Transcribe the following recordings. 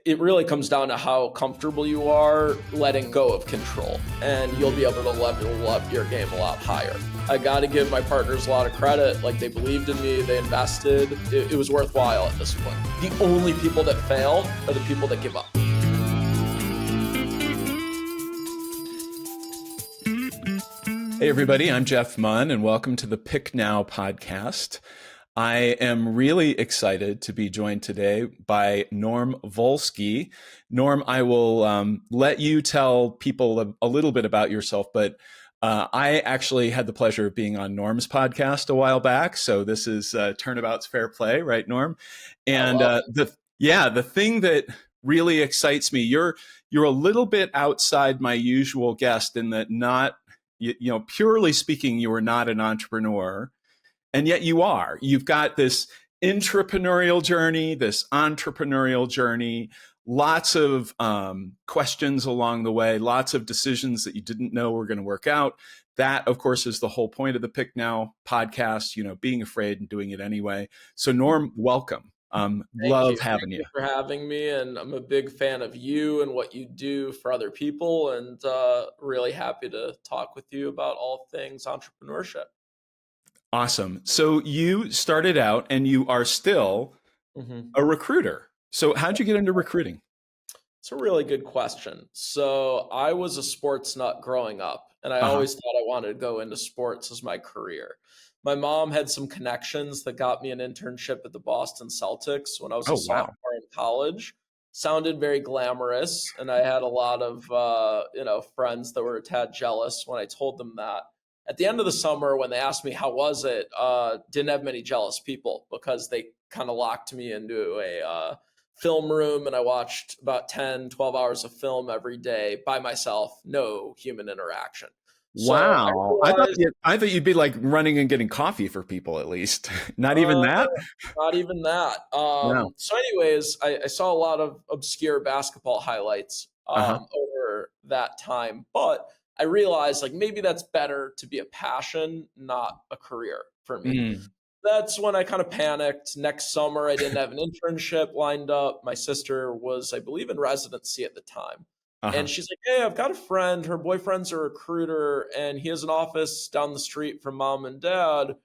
it really comes down to how comfortable you are letting go of control, and you'll be able to level up your game a lot higher. I got to give my partners a lot of credit. Like, they believed in me, they invested. It was worthwhile at this point. The only people that fail are the people that give up. Hey everybody, I'm Jeff Munn and welcome to the Pick Now podcast. I am really excited to be joined today by Norm Volsky. Norm, I will let you tell people a little bit about yourself, but I actually had the pleasure of being on Norm's podcast a while back. So this is Turnabout's Fair Play, right, Norm? And the thing that really excites me, you're a little bit outside my usual guest in that purely speaking, you are not an entrepreneur. And yet you are. You've got this intrapreneurial journey, this entrepreneurial journey, lots of questions along the way, lots of decisions that you didn't know were going to work out. That, of course, is the whole point of the Pick Now podcast, being afraid and doing it anyway. So Norm, welcome. Love having you. Thank you for having me. And I'm a big fan of you and what you do for other people, and really happy to talk with you about all things entrepreneurship. Awesome. So you started out and you are still a recruiter. So how'd you get into recruiting? It's a really good question. So I was a sports nut growing up, and I always thought I wanted to go into sports as my career. My mom had some connections that got me an internship at the Boston Celtics when I was a sophomore in college. Sounded very glamorous, and I had a lot of friends that were a tad jealous when I told them that. At the end of the summer, when they asked me how was it, didn't have many jealous people because they kind of locked me into a film room, and I watched about 10, 12 hours of film every day by myself, no human interaction. Wow. I thought you'd be like running and getting coffee for people at least. Not even that? Not even that. No. So anyways, I saw a lot of obscure basketball highlights over that time, but I realized like maybe that's better to be a passion, not a career for me. That's when I kind of panicked. Next summer, I didn't have an internship lined up. My sister was, I believe, in residency at the time. And she's like, hey, I've got a friend. Her boyfriend's a recruiter, and he has an office down the street from mom and dad.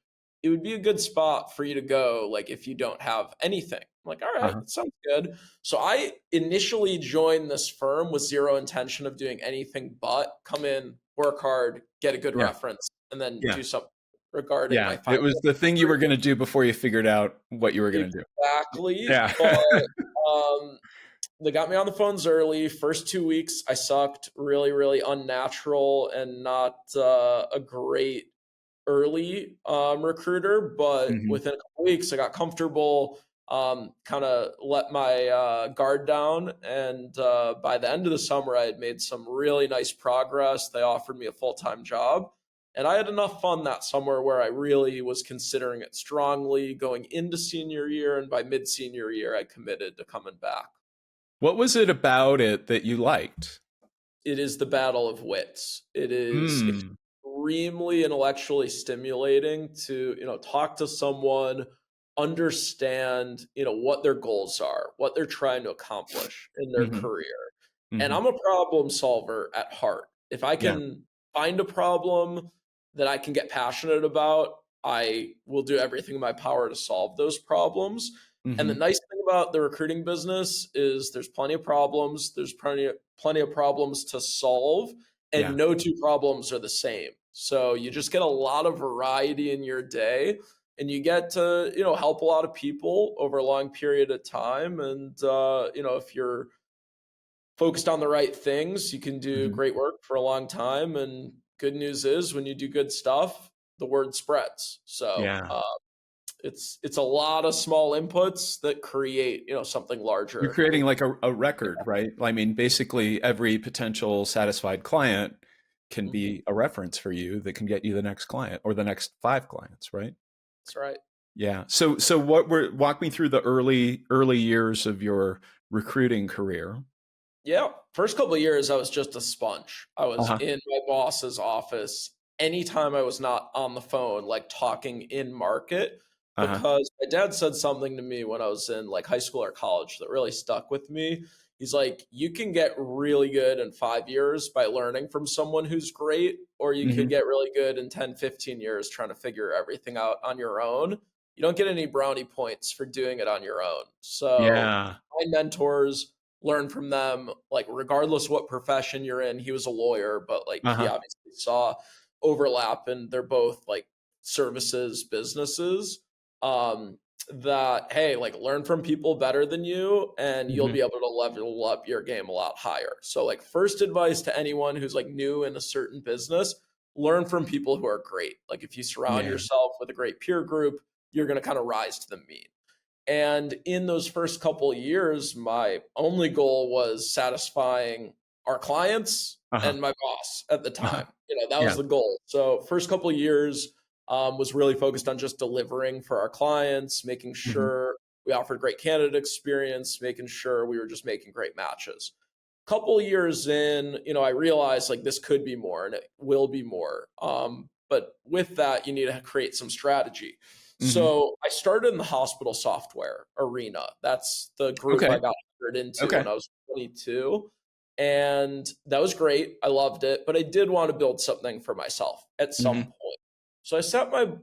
It would be a good spot for you to go, like, if you don't have anything. I'm like, all right, that sounds good. So I initially joined this firm with zero intention of doing anything but come in, work hard, get a good reference, and then do something regarding my finance. It was the thing you were going to do before you figured out what you were going to do. Exactly. Yeah. But they got me on the phones early. First 2 weeks, I sucked. Really, really unnatural and not a great early recruiter. But within a couple weeks, I got comfortable, kind of let my guard down. And by the end of the summer, I had made some really nice progress. They offered me a full-time job. And I had enough fun that summer where I really was considering it strongly going into senior year. And by mid-senior year, I committed to coming back. What was it about it that you liked? It is the battle of wits. It is extremely intellectually stimulating to, talk to someone, understand, what their goals are, what they're trying to accomplish in their career. And I'm a problem solver at heart. If I can find a problem that I can get passionate about, I will do everything in my power to solve those problems. And the nice thing about the recruiting business is there's plenty of problems. There's plenty of problems to solve, and no two problems are the same. So you just get a lot of variety in your day, and you get to, help a lot of people over a long period of time. And, if you're focused on the right things, you can do great work for a long time. And good news is when you do good stuff, the word spreads. So, it's a lot of small inputs that create, something larger. You're creating like a record, right? I mean, basically every potential satisfied client can be a reference for you that can get you the next client or the next 5 clients, right? That's right. Yeah. So walk me through the early years of your recruiting career. Yeah. First couple of years, I was just a sponge. I was in my boss's office anytime I was not on the phone, like talking in market. Because my dad said something to me when I was in like high school or college that really stuck with me. He's like, you can get really good in 5 years by learning from someone who's great, or you could Hmm. get really good in 10, 15 years trying to figure everything out on your own. You don't get any brownie points for doing it on your own. So Yeah. my mentors, learn from them, like regardless what profession you're in. He was a lawyer, but like he Uh-huh. obviously saw overlap, and they're both like services businesses. Um, that hey, like learn from people better than you, and you'll Hmm. be able to level up your game a lot higher. So like first advice to anyone who's like new in a certain business, learn from people who are great. Like if you surround Yeah. yourself with a great peer group, you're going to kind of rise to the mean. And in those first couple of years, my only goal was satisfying our clients Uh-huh. and my boss at the Uh-huh. time. That was Yeah. the goal. So first couple of years was really focused on just delivering for our clients, making Hmm. sure we offered great candidate experience, making sure we were just making great matches. Couple of years in, I realized like this could be more and it will be more. But with that, you need to create some strategy. Hmm. So I started in the hospital software arena. That's the group I Okay. got hired into Okay. when I was 22. And that was great. I loved it, but I did want to build something for myself at some Hmm. point. So I sat my,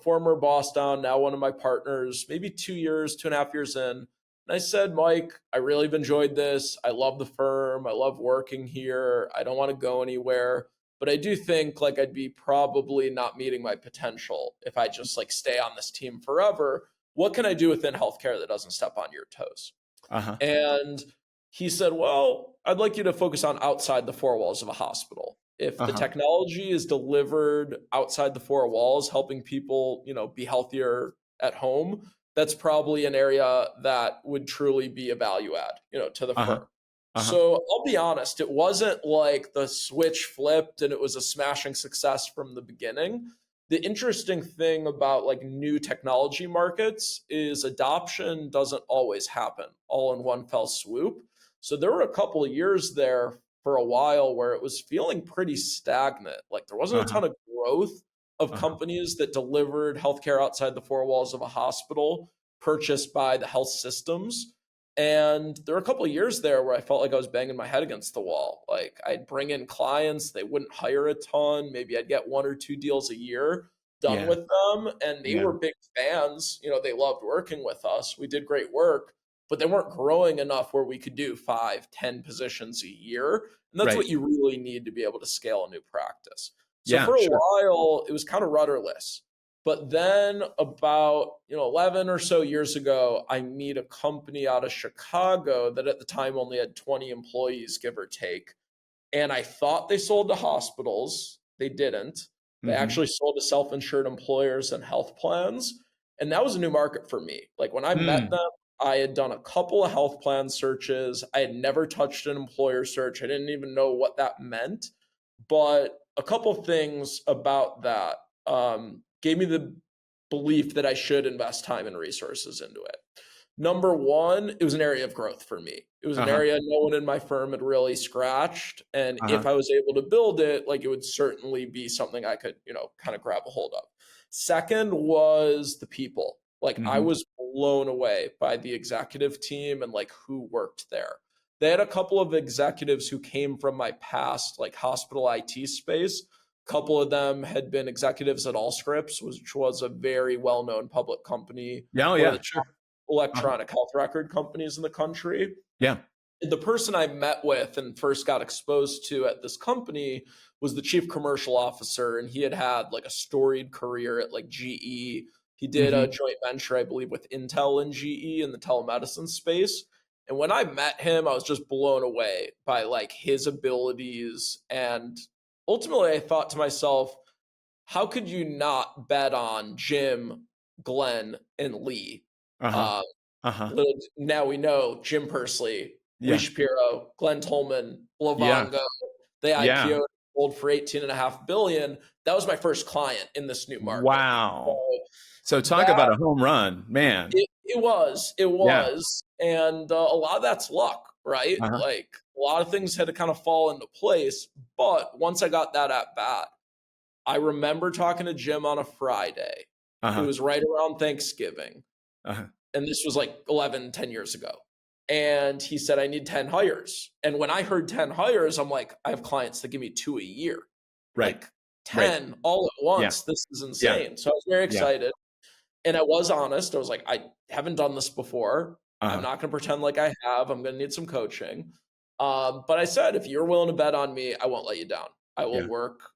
former boss down, now one of my partners, maybe 2 years, 2.5 years in. And I said, Mike, I really have enjoyed this. I love the firm. I love working here. I don't want to go anywhere. But I do think like I'd be probably not meeting my potential if I just like stay on this team forever. What can I do within healthcare that doesn't step on your toes? Uh-huh. And he said, well, I'd like you to focus on outside the four walls of a hospital. If the Uh-huh. technology is delivered outside the four walls, helping people, be healthier at home, that's probably an area that would truly be a value add, to the Uh-huh. firm. Uh-huh. So I'll be honest, it wasn't like the switch flipped and it was a smashing success from the beginning. The interesting thing about like new technology markets is adoption doesn't always happen all in one fell swoop. So there were a couple of years there for a while where it was feeling pretty stagnant. Like there wasn't a Uh-huh. ton of growth of Uh-huh. companies that delivered healthcare outside the four walls of a hospital purchased by the health systems. And there were a couple of years there where I felt like I was banging my head against the wall. Like I'd bring in clients, they wouldn't hire a ton. Maybe I'd get one or two deals a year done Yeah. with them. And they Yeah. were big fans. They loved working with us. We did great work, but they weren't growing enough where we could do 5, 10 positions a year. And that's Right. what you really need to be able to scale a new practice. So Yeah, for a sure. while, it was kind of rudderless. But then about 11 or so years ago, I meet a company out of Chicago that at the time only had 20 employees, give or take. And I thought they sold to hospitals. They didn't. They Hmm. actually sold to self-insured employers and health plans. And that was a new market for me. Like when I met Mm. them, I had done a couple of health plan searches. I had never touched an employer search. I didn't even know what that meant. But a couple things about that gave me the belief that I should invest time and resources into it. Number one, it was an area of growth for me. It was an Uh-huh. area no one in my firm had really scratched. And Uh-huh. if I was able to build it, like it would certainly be something I could, kind of grab a hold of. Second was the people. Like I Hmm. was blown away by the executive team and like who worked there. They had a couple of executives who came from my past, like hospital IT space. A couple of them had been executives at Allscripts, which was a very well known public company, Yeah. Oh, one of yeah, the sure. Uh-huh. electronic health record companies in the country. Yeah. The person I met with and first got exposed to at this company was the chief commercial officer, and he had had like a storied career at like GE. He did a Hmm. joint venture, I believe, with Intel and GE in the telemedicine space. And when I met him, I was just blown away by like his abilities. And ultimately, I thought to myself, how could you not bet on Jim, Glenn, and Lee? Uh-huh. Uh, Uh-huh. now we know Jim Pursley, Lee Yeah. Shapiro, Glenn Tolman, Yeah. Livongo. They Yeah. IPO'd, sold for 18.5 billion. That was my first client in this new market. So Wow. So talk that about a home run, man. it Yeah. was, and a lot of that's luck, right? Uh-huh. Like a lot of things had to kind of fall into place. But once I got that at bat, I remember talking to Jim on a Friday. It Uh-huh. was right around Thanksgiving. Uh-huh. And this was like 11, 10 years ago. And he said, I need 10 hires. And when I heard 10 hires, I'm like, I have clients that give me 2 a year. Right. Like Right. 10 all at Yeah. once. This is Yeah. insane. So I was very Yeah. excited. And I was honest. I was like, I haven't done this before. I'm Uh-huh. not going to pretend like I have. I'm going to need some coaching. But I said, if you're willing to bet on me, I won't let you down. I will Yeah. work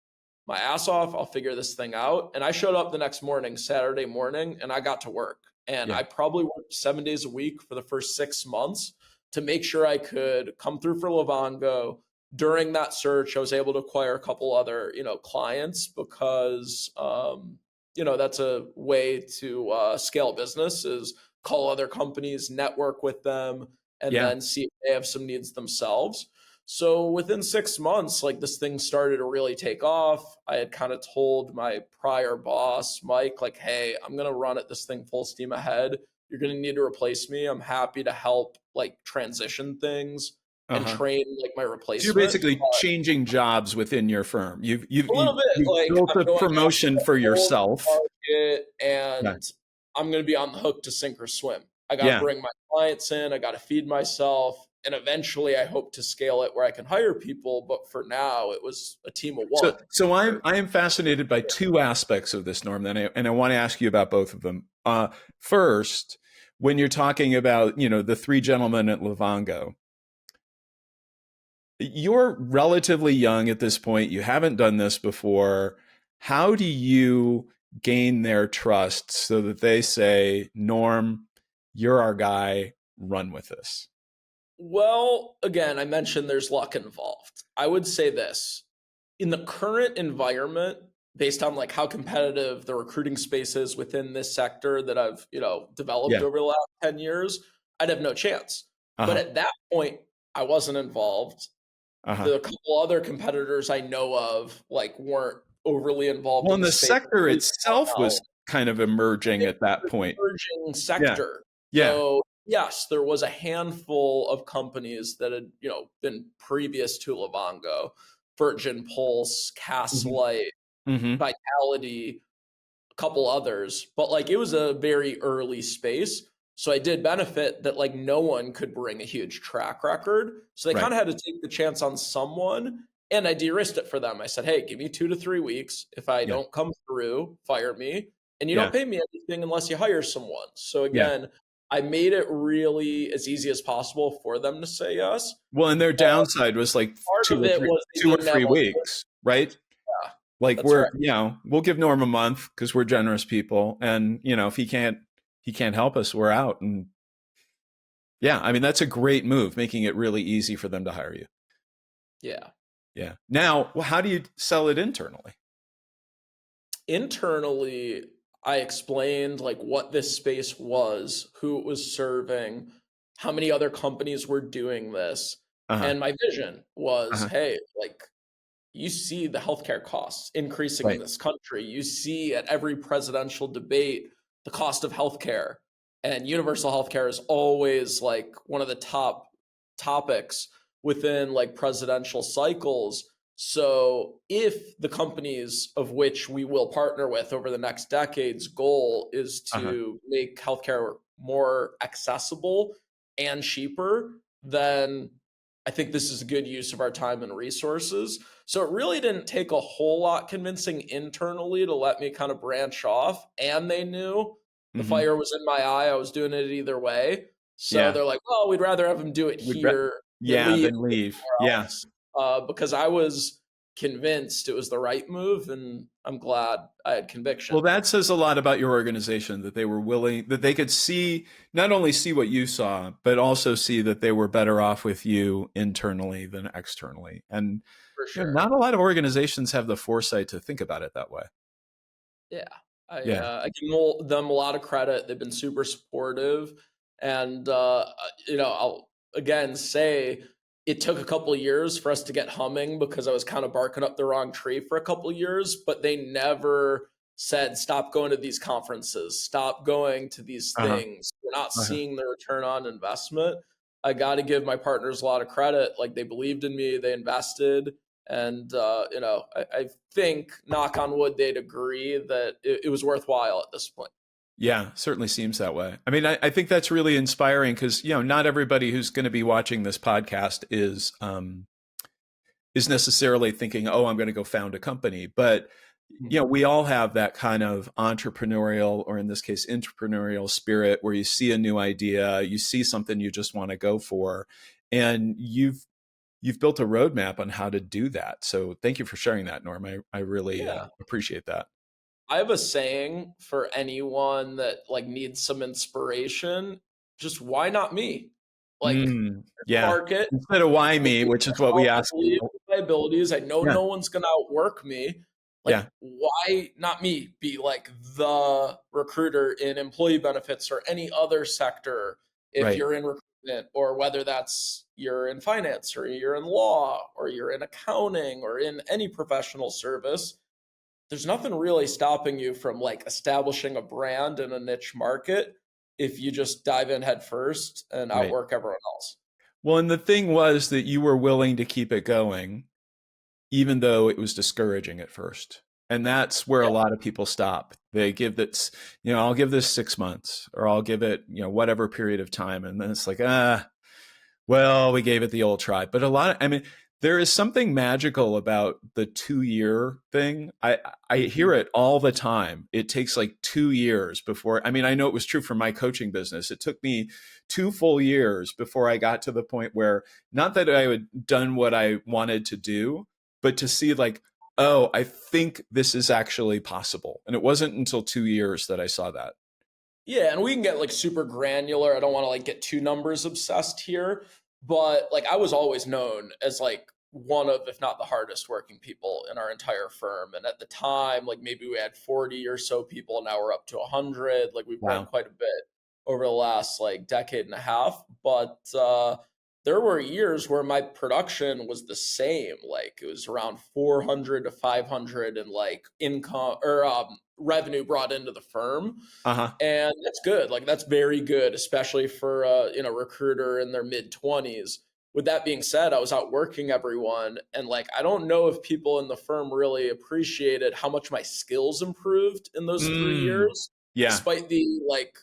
my ass off. I'll figure this thing out. And I showed up the next morning, Saturday morning, and I got to work. And Yeah. I probably worked 7 days a week for the first 6 months to make sure I could come through for Livongo. During that search, I was able to acquire a couple other, clients because, that's a way to scale business is call other companies, network with them, and Yeah. then see if they have some needs themselves. So within 6 months, like this thing started to really take off. I had kind of told my prior boss, Mike, like, hey, I'm going to run at this thing full steam ahead. You're going to need to replace me. I'm happy to help like transition things and Uh-huh. train like my So you're replacement. basically changing jobs within your firm. A little bit You've like built I'm a going promotion after for a whole yourself. market Yeah. and I'm going to be on the hook to sink or swim. I got to Yeah. bring my clients in. I got to feed myself. And eventually I hope to scale it where I can hire people. But for now, it was a team of So one. so I am fascinated by two aspects of this, Norm, and I want to ask you about both of them. First, when you're talking about, the three gentlemen at Livongo, you're relatively young at this point. You haven't done this before. How do you gain their trust so that they say, Norm, you're our guy, run with this? Well, again, I mentioned there's luck involved. I would say this in the current environment, based on like how competitive the recruiting space is within this sector that I've, developed Yeah. over the last 10 years, I'd have no chance. But Uh-huh. at that point, I wasn't involved. Uh-huh. The couple other competitors I know of like weren't overly involved Well, in and the the space. sector itself Now was kind of emerging it at that was point. an emerging Yeah. sector. Yeah. So yes, there was a handful of companies that had, been previous to Livongo, Virgin Pulse, Hmm. Castlelight, Hmm. Vitality, a couple others, but like it was a very early space. So I did benefit that like no one could bring a huge track record. So they Right. kind of had to take the chance on someone. And I de-risked it for them. I said, hey, give me 2 to 3 weeks. If I Yeah. don't come through, fire me. And you Yeah. don't pay me anything unless you hire someone. So Yeah. again, I made it really as easy as possible for them to say yes. Well, and their downside was like Part two of or it three, was they two or didn't have three a whole, weeks, right? yeah, Like that's right. we'll give Norm a month because we're generous people, and if he can't help us, we're out. And yeah, I mean that's a great move, making it really easy for them to hire you. Yeah. Yeah. Now, well, how do you sell it internally? Internally, I explained like what this space was, who it was serving, how many other companies were doing this. Uh huh. And my vision was, Uh huh. hey, like you see the healthcare costs increasing in Right. this country. You see at every presidential debate the cost of healthcare. And universal healthcare is always like one of the top topics within like presidential cycles. So, if the companies of which we will partner with over the next decade's goal is Uh huh. to make healthcare more accessible and cheaper, then I think this is a good use of our time and resources. So, it really didn't take a whole lot convincing internally to let me kind of branch off. And they knew the Hmm. fire was in my eye. I was doing it either way. So, Yeah. they're like, well, we'd rather have him do it Would re- here than yeah, leave then leave. somewhere Yeah. else, because I was convinced it was the right move, and I'm glad I had Well, conviction. that says a lot about your organization that they were willing, that they could see, not only see what you saw, but also see that they were better off with you internally than externally. And For sure. not a lot of organizations have the foresight to think about it that way. Yeah, Yeah. I give them a lot of credit. They've been super supportive, and I'll again say it took a couple of years for us to get humming because I was kind of barking up the wrong tree for a couple of years, but they never said stop going to these conferences, stop going to these Uh-huh. things. We're not Uh-huh. seeing the return on investment. I got to give my partners a lot of credit. Like they believed in me, they invested, and I think, knock on wood, they'd agree that it was worthwhile at this point. Yeah, certainly seems that way. I mean, I think that's really inspiring because, not everybody who's going to be watching this podcast is necessarily thinking, oh, I'm going to go found a company. But, we all have that kind of entrepreneurial, or in this case, entrepreneurial spirit where you see a new idea, you see something you just want to go for, and you've built a roadmap on how to do that. So thank you for sharing that, Norm. I really Yeah. appreciate that. I have a saying for anyone that like needs some inspiration, just why not me? Like Yeah. market, Instead of why believe me, in which is what we yourself, ask believe people. in my abilities. I know Yeah. no one's gonna outwork me. Like, Yeah. why not me be like the recruiter in employee benefits or any other sector if Right. you're in recruitment, or whether that's you're in finance or you're in law or you're in accounting or in any professional service, there's nothing really stopping you from like establishing a brand in a niche market if you just dive in head first and Right. outwork everyone else. Well, and the thing was that you were willing to keep it going, even though it was discouraging at first. And that's where a Yeah. lot of people stop. They give that, I'll give this 6 months, or I'll give it, whatever period of time. And then it's like, well, we gave it the old try. But I mean, there is something magical about the 2 year thing. I hear it all the time. It takes like 2 years before, I mean, I know it was true for my coaching business. It took me 2 full years before I got to the point where, not that I had done what I wanted to do, but to see like, oh, I think this is actually possible. And it wasn't until 2 years that I saw that. Yeah, and we can get like super granular. I don't want to like get too numbers obsessed here, but like I was always known as like one of, if not the hardest working people in our entire firm. And at the time, like maybe we had 40 or so people, now we're up to 100. Like we've grown Wow. quite a bit over the last like decade and a half. But there were years where my production was the same. Like it was around 400 to 500 in like income or revenue brought into the firm, Uh-huh. and that's good. Like that's very good, especially for a recruiter in their mid 20s. With that being said, I was out working everyone, and like I don't know if people in the firm really appreciated how much my skills improved in those three Mm. years, Yeah. despite the like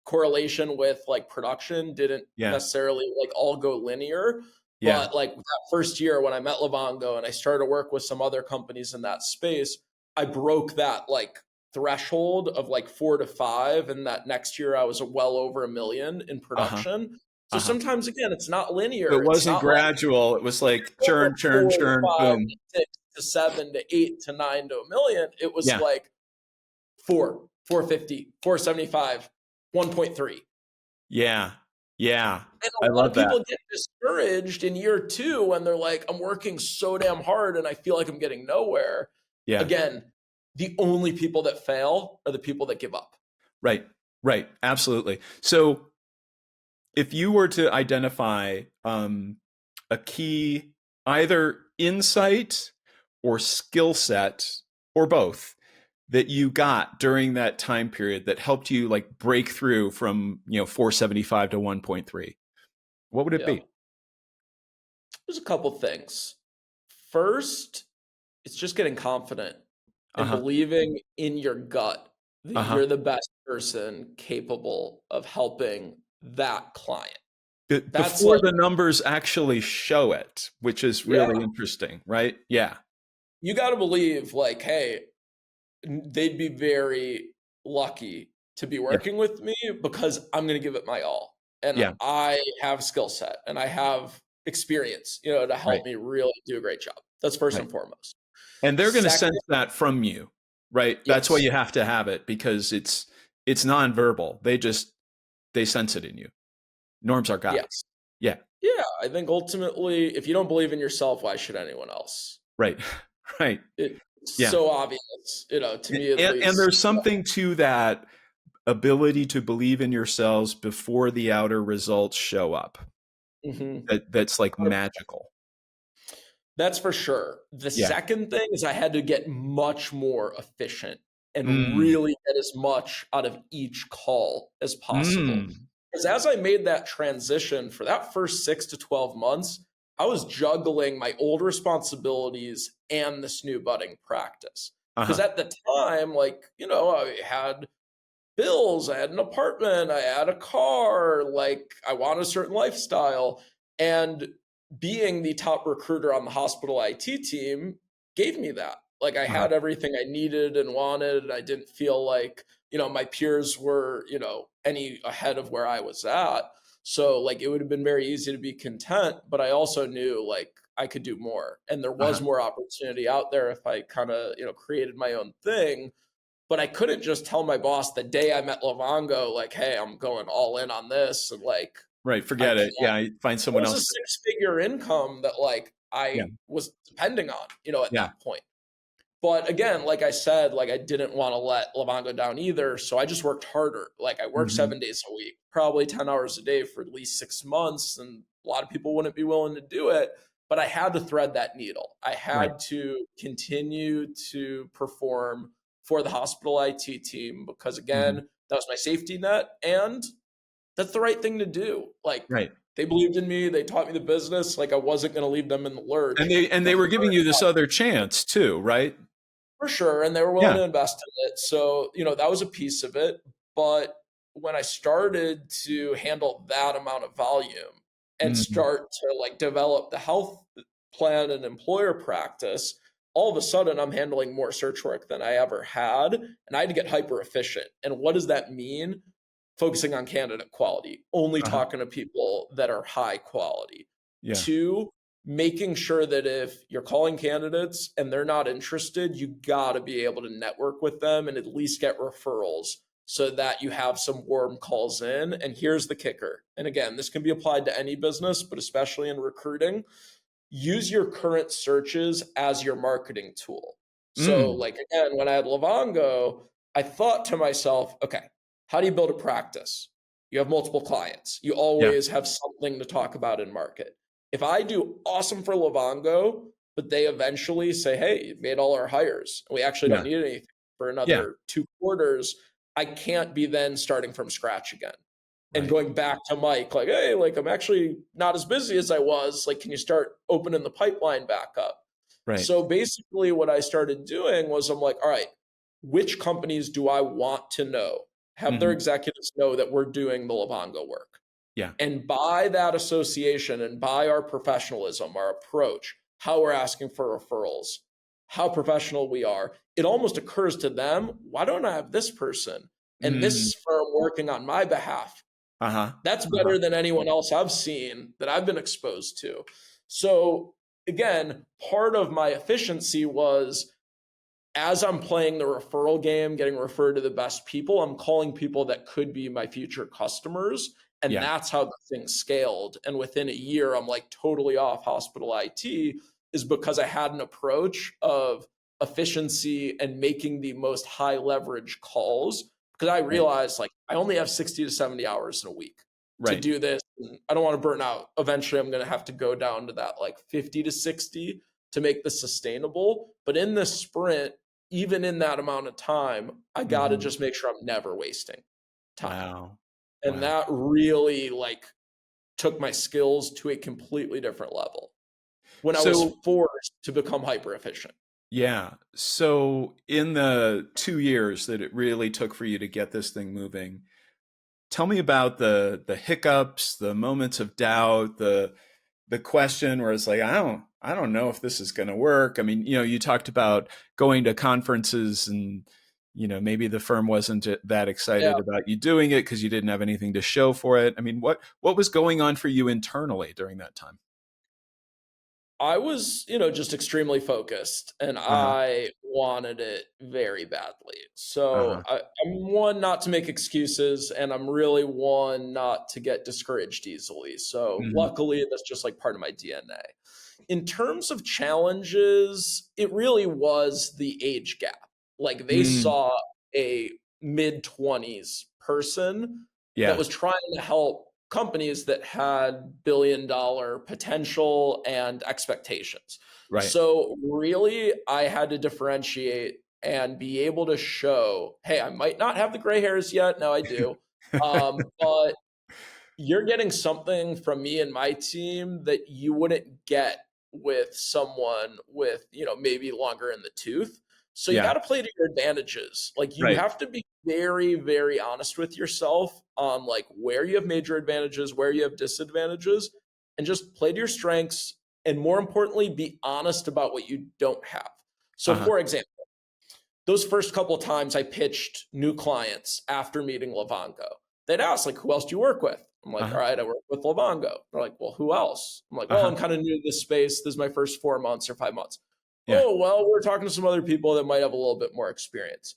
correlation with like production didn't Yeah. necessarily like all go linear. Yeah. But like that first year when I met Livongo and I started to work with some other companies in that space, I broke that like threshold of like 4 to 5. And that next year I was well over 1 million in Uh-huh. production. So Uh-huh. sometimes again, it's not It linear. It's wasn't not like gradual. It was like from churn, churn, four to churn, five boom. to 6 to 7 to 8 to 9 to 1 million. It was Yeah. like 450, 475, 1.3. Yeah. Yeah. And I a lot love of that. people get discouraged in year two when they're like, I'm working so damn hard and I feel like I'm getting nowhere. Yeah. Again, the only people that fail are the people that give up. Right. Right. Absolutely. So if you were to identify a key, either insight or skill set or both, that you got during that time period that helped you like break through from 475 to 1.3, what would it Yeah. be? There's a couple things. First, it's just getting confident and Uh-huh. believing in your gut that Uh-huh. you're the best person capable of helping that client. That's Before like, the numbers actually show it, which is yeah, really interesting, right? Yeah. you got to believe like, hey, they'd be very lucky to be Yeah. working with me because I'm going to give it my all. And Yeah. I have skill set and I have experience, to Right. help me really do a great job. That's first Right. and foremost. And they're going to Second, sense that from you, right? That's why yes. you have to have it, because it's nonverbal. They sense it in you. Norm's our guy. Yes. Yeah. Yeah. I think ultimately, if you don't believe in yourself, why should anyone else? Right. Right. It's Yeah. so obvious, to me at And least. there's something to that ability to believe in yourselves before the outer results show up. Mhm. That's like magical. That's for sure. The Yeah. second thing is I had to get much more efficient and Mm. really get as much out of each call as possible. Mm. Because as I made that transition for that first 6 to 12 months, I was juggling my old responsibilities and this new budding practice. Because Uh-huh. at the time, like, I had bills. I had an apartment. I had a car. Like I wanted a certain lifestyle. And being the top recruiter on the hospital IT team gave me that. Like I Uh-huh. had everything I needed and wanted. And I didn't feel like, my peers were, any ahead of where I was at. So like it would have been very easy to be content, but I also knew like I could do more and there was Uh-huh. more opportunity out there if I kind of, created my own thing. But I couldn't just tell my boss the day I met Livongo, like, hey, I'm going all in on this. And like, Right. I Forget can't. it. Yeah. Find It someone was a else. six-figure income that like Yeah. I was depending on, at Yeah. that point. But again, like I said, like I didn't want to let Livongo down either. So I just worked harder. Like I worked Hmm. 7 days a week, probably 10 hours a day for at least 6 months. And a lot of people wouldn't be willing to do it. But I had to thread that needle. I Right. had to continue to perform for the hospital IT team because, Hmm. again, that was my safety net. And that's the right thing to do. Like Right. they believed in me, they taught me the business. Like I wasn't going to leave them in the And lurch. they were giving you this other chance too, right? For sure, and they were willing Yeah. to invest in it. So, that was a piece of it. But when I started to handle that amount of volume and Hmm. start to like develop the health plan and employer practice, all of a sudden I'm handling more search work than I ever had. And I had to get hyper efficient. And what does that mean? Focusing on candidate quality, only Uh-huh. talking to people that are high quality. Yeah. Two, making sure that if you're calling candidates and they're not interested, you got to be able to network with them and at least get referrals so that you have some warm calls in. And here's the kicker. And again, this can be applied to any business, but especially in recruiting, use your current searches as your marketing tool. So, Mm. like again, when I had Livongo, I thought to myself, okay, how do you build a practice? You have multiple clients. You Yeah. always have something to talk about in market. If I do awesome for Livongo, but they eventually say, hey, you've made all our hires, and we actually don't Yeah. need anything for Yeah. another 2 quarters, I can't be then starting from scratch again and Right. going back to Mike, like, hey, like I'm actually not as busy as I was. Like, can you start opening the pipeline back up? Right. So basically, what I started doing was I'm like, all right, which companies do I want to know? Have their Hmm. executives know that we're doing the Livongo work. Yeah. And by that association and by our professionalism, our approach, how we're asking for referrals, how professional we are, it almost occurs to them, why don't I have this person and Mm. this firm working on my behalf? Uh-huh. That's Uh-huh. better than anyone else I've seen that I've been exposed to. So again, part of my efficiency was as I'm playing the referral game, getting referred to the best people, I'm calling people that could be my future customers. And Yeah. that's how the thing scaled. And within a year, I'm like totally off hospital IT, is because I had an approach of efficiency and making the most high leverage calls. Because I Right. realized like I only have 60 to 70 hours in a week to Right. do this. And I don't want to burn out. Eventually, I'm going to have to go down to that like 50 to 60 to make this sustainable. But in this sprint, even in that amount of time, I got to Hmm. just make sure I'm never wasting time. Wow. And Wow. that really like took my skills to a completely different level when I was So, forced to become hyper efficient. yeah. So in the 2 years that it really took for you to get this thing moving, tell me about the hiccups, the moments of doubt, the question where it's like, I don't know if this is going to work. I mean, you talked about going to conferences and, maybe the firm wasn't that Yeah. excited about you doing it because you didn't have anything to show for it. I mean, what was going on for you internally during that time? I was, just extremely focused and Uh-huh. I wanted it very badly. So Uh-huh. I'm one not to make excuses and I'm really one not to get discouraged easily. So Hmm. luckily, that's just like part of my DNA. In terms of challenges, it really was the age gap. Like they Mm. saw a mid 20s person that Yeah. was trying to help companies that had billion-dollar potential and expectations. Right. So really, I had to differentiate and be able to show, hey, I might not have the gray hairs yet. Now I do. But you're getting something from me and my team that you wouldn't get with someone with, maybe longer in the tooth. So you got Yeah. to play to your advantages. Like you Right. have to be very, very honest with yourself on like where you have major advantages, where you have disadvantages, and just play to your strengths. And more importantly, be honest about what you don't have. So Uh-huh. for example, those first couple of times I pitched new clients after meeting Livongo, they'd ask like, who else do you work with? I'm like, Uh-huh. all right, I work with Livongo. They're like, well, who else? I'm like, well, Uh-huh. I'm kind of new to this space. This is my first 4 months or 5 months. Yeah. Oh, well, we're talking to some other people that might have a little bit more experience.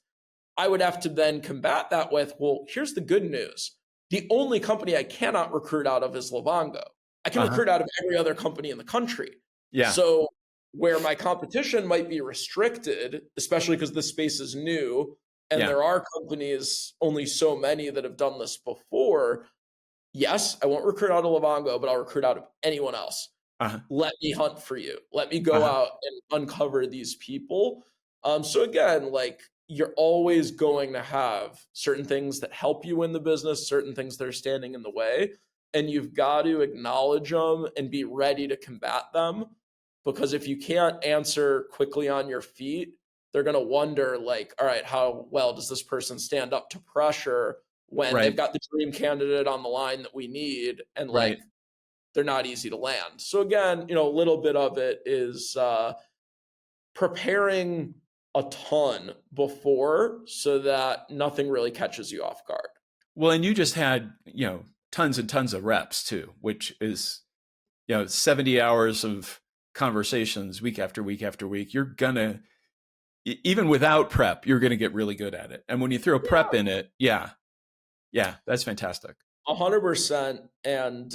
I would have to then combat that with, well, here's the good news. The only company I cannot recruit out of is Livongo. I can Uh-huh. recruit out of every other company in the country. Yeah. So where my competition might be restricted, especially because this space is new and Yeah. there are companies, only so many that have done this before, yes, I won't recruit out of Livongo, but I'll recruit out of anyone else. Uh-huh. Let me hunt for you. Let me go Uh-huh. out and uncover these people. So again, like you're always going to have certain things that help you in the business, certain things that are standing in the way, and you've got to acknowledge them and be ready to combat them. Because if you can't answer quickly on your feet, they're going to wonder, like, all right, how well does this person stand up to pressure when they've Right. got the dream candidate on the line that we need, and Right. like they're not easy to land. So again, a little bit of it is preparing a ton before so that nothing really catches you off guard. Well, and you just had, tons and tons of reps too, which is, 70 hours of conversations week after week after week. You're gonna, even without prep, you're gonna get really good at it. And when you throw prep in it, yeah, that's fantastic. 100%. And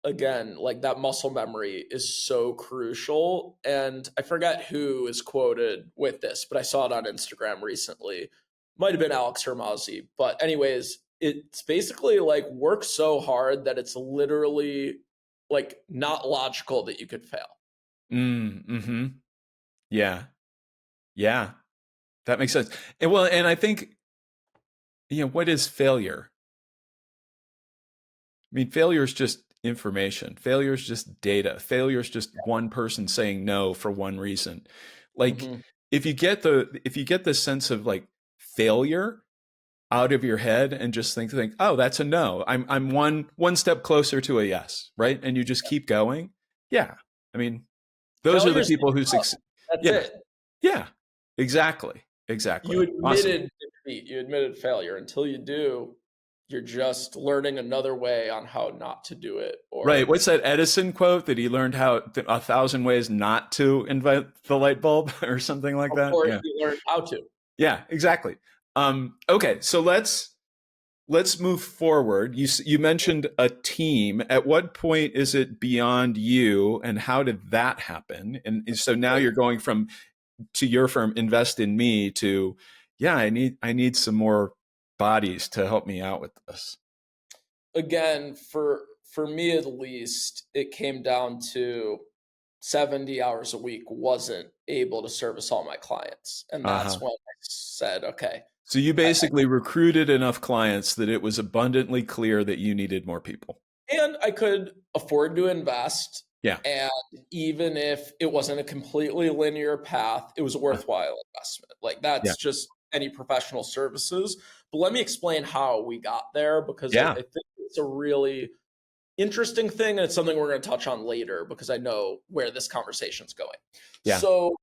again, like that muscle memory is so crucial. And I forget who is quoted with this, but I saw it on Instagram recently. Might have been Alex Hermazi. But, anyways, it's basically like work so hard that it's literally like not logical that you could fail. Mm-hmm. Yeah. Yeah. That makes sense. And well, and I think, what is failure? I mean, failure is just information. Failure is just data. Failure is just one person saying no for one reason. Like Mhm. if you get the sense of like failure out of your head and just think, oh, that's a no. I'm one step closer to a yes, right? And you just keep going. Yeah. I mean, those are the Failure's people who tough. succeed. That's Yeah. it. Yeah. Exactly. You Exactly. Awesome. admitted defeat, you admitted failure. Until you do, you're just learning another way on how not to do it. Right. Or What's that Edison quote that he learned how 1,000 ways not to invent the light bulb or something like that? before Yeah. you learn how to. Yeah, exactly. Okay. So let's move forward. You mentioned a team. At what point is it beyond you and how did that happen? And so now you're going from to your firm, invest in me to, yeah, I need some more bodies to help me out with this. Again, for me at least, it came down to 70 hours a week wasn't able to service all my clients. And that's Uh-huh. when I said, okay, So you I, basically recruited enough clients that it was abundantly clear that you needed more people. and I could afford to invest. Yeah. And even if it wasn't a completely linear path, it was a Uh, worthwhile investment. Like yeah. that's just any professional services. But let me explain how we got there because I Yeah. think it's a really interesting thing. And it's something we're going to touch on later because I know where this conversation's going. Yeah. So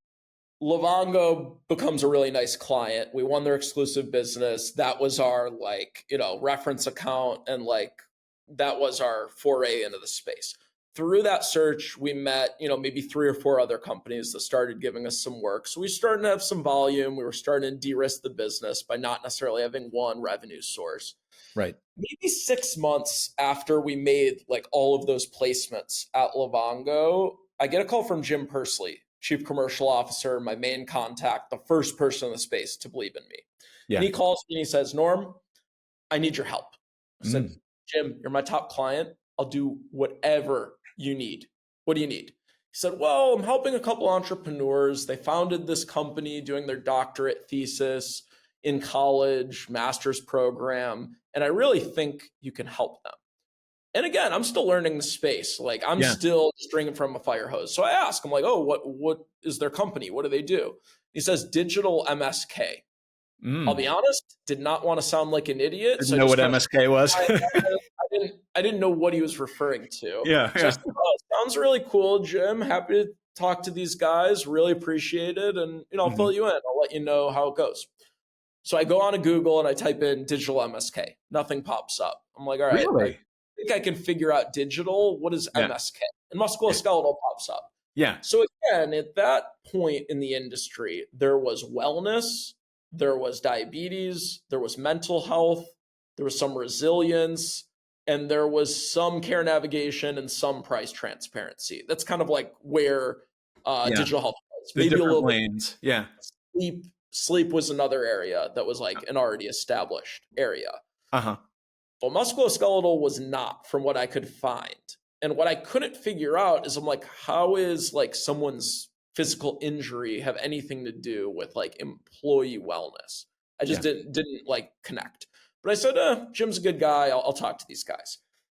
Livongo becomes a really nice client. We won their exclusive business. That was our reference account and like that was our foray into the space. Through that search, we met, maybe three or four other companies that started giving us some work. So we started to have some volume. We were starting to de-risk the business by not necessarily having one revenue source. Right. Maybe 6 months after we made like all of those placements at Livongo, I get a call from Jim Pursley, chief commercial officer, my main contact, the first person in the space to believe in me. And Yeah. he calls me and he says, Norm, I need your help. I said, Mm. Jim, you're my top client. I'll do whatever you need. What do you need? He said, well, I'm helping a couple entrepreneurs. They founded this company doing their doctorate thesis in college, master's program, and I really think you can help them. And again, I'm still learning the space. Like I'm Yeah. still just drinking from a fire hose. So I ask, I'm like, oh, what is their company? What do they do? He says digital MSK. I'll be Mm. honest, did not want to sound like an idiot. Didn't So I know just what kind of MSK was. I didn't know what he was referring to. Yeah. So I Yeah. said, oh, sounds really cool, Jim. Happy to talk to these guys. Really appreciate it. And I'll Hmm. fill you in. I'll let you know how it goes. So I go on to Google and I type in digital MSK. Nothing pops up. I'm like, all right, I Really? think I can figure out digital. What is Yeah. MSK? And musculoskeletal pops up. Yeah. So again, at that point in the industry, there was wellness, there was diabetes, there was mental health, there was some resilience, and there was some care navigation and some price transparency. That's kind of like where Yeah. digital health was. The Maybe a different little bit lanes. Yeah. sleep was another area that was like an already established area. Uh-huh. Well, musculoskeletal was not, from what I could find. And what I couldn't figure out is I'm like, how is like someone's physical injury have anything to do with like employee wellness? I just Yeah. didn't like connect. But I said, Jim's a good guy. I'll talk to these guys.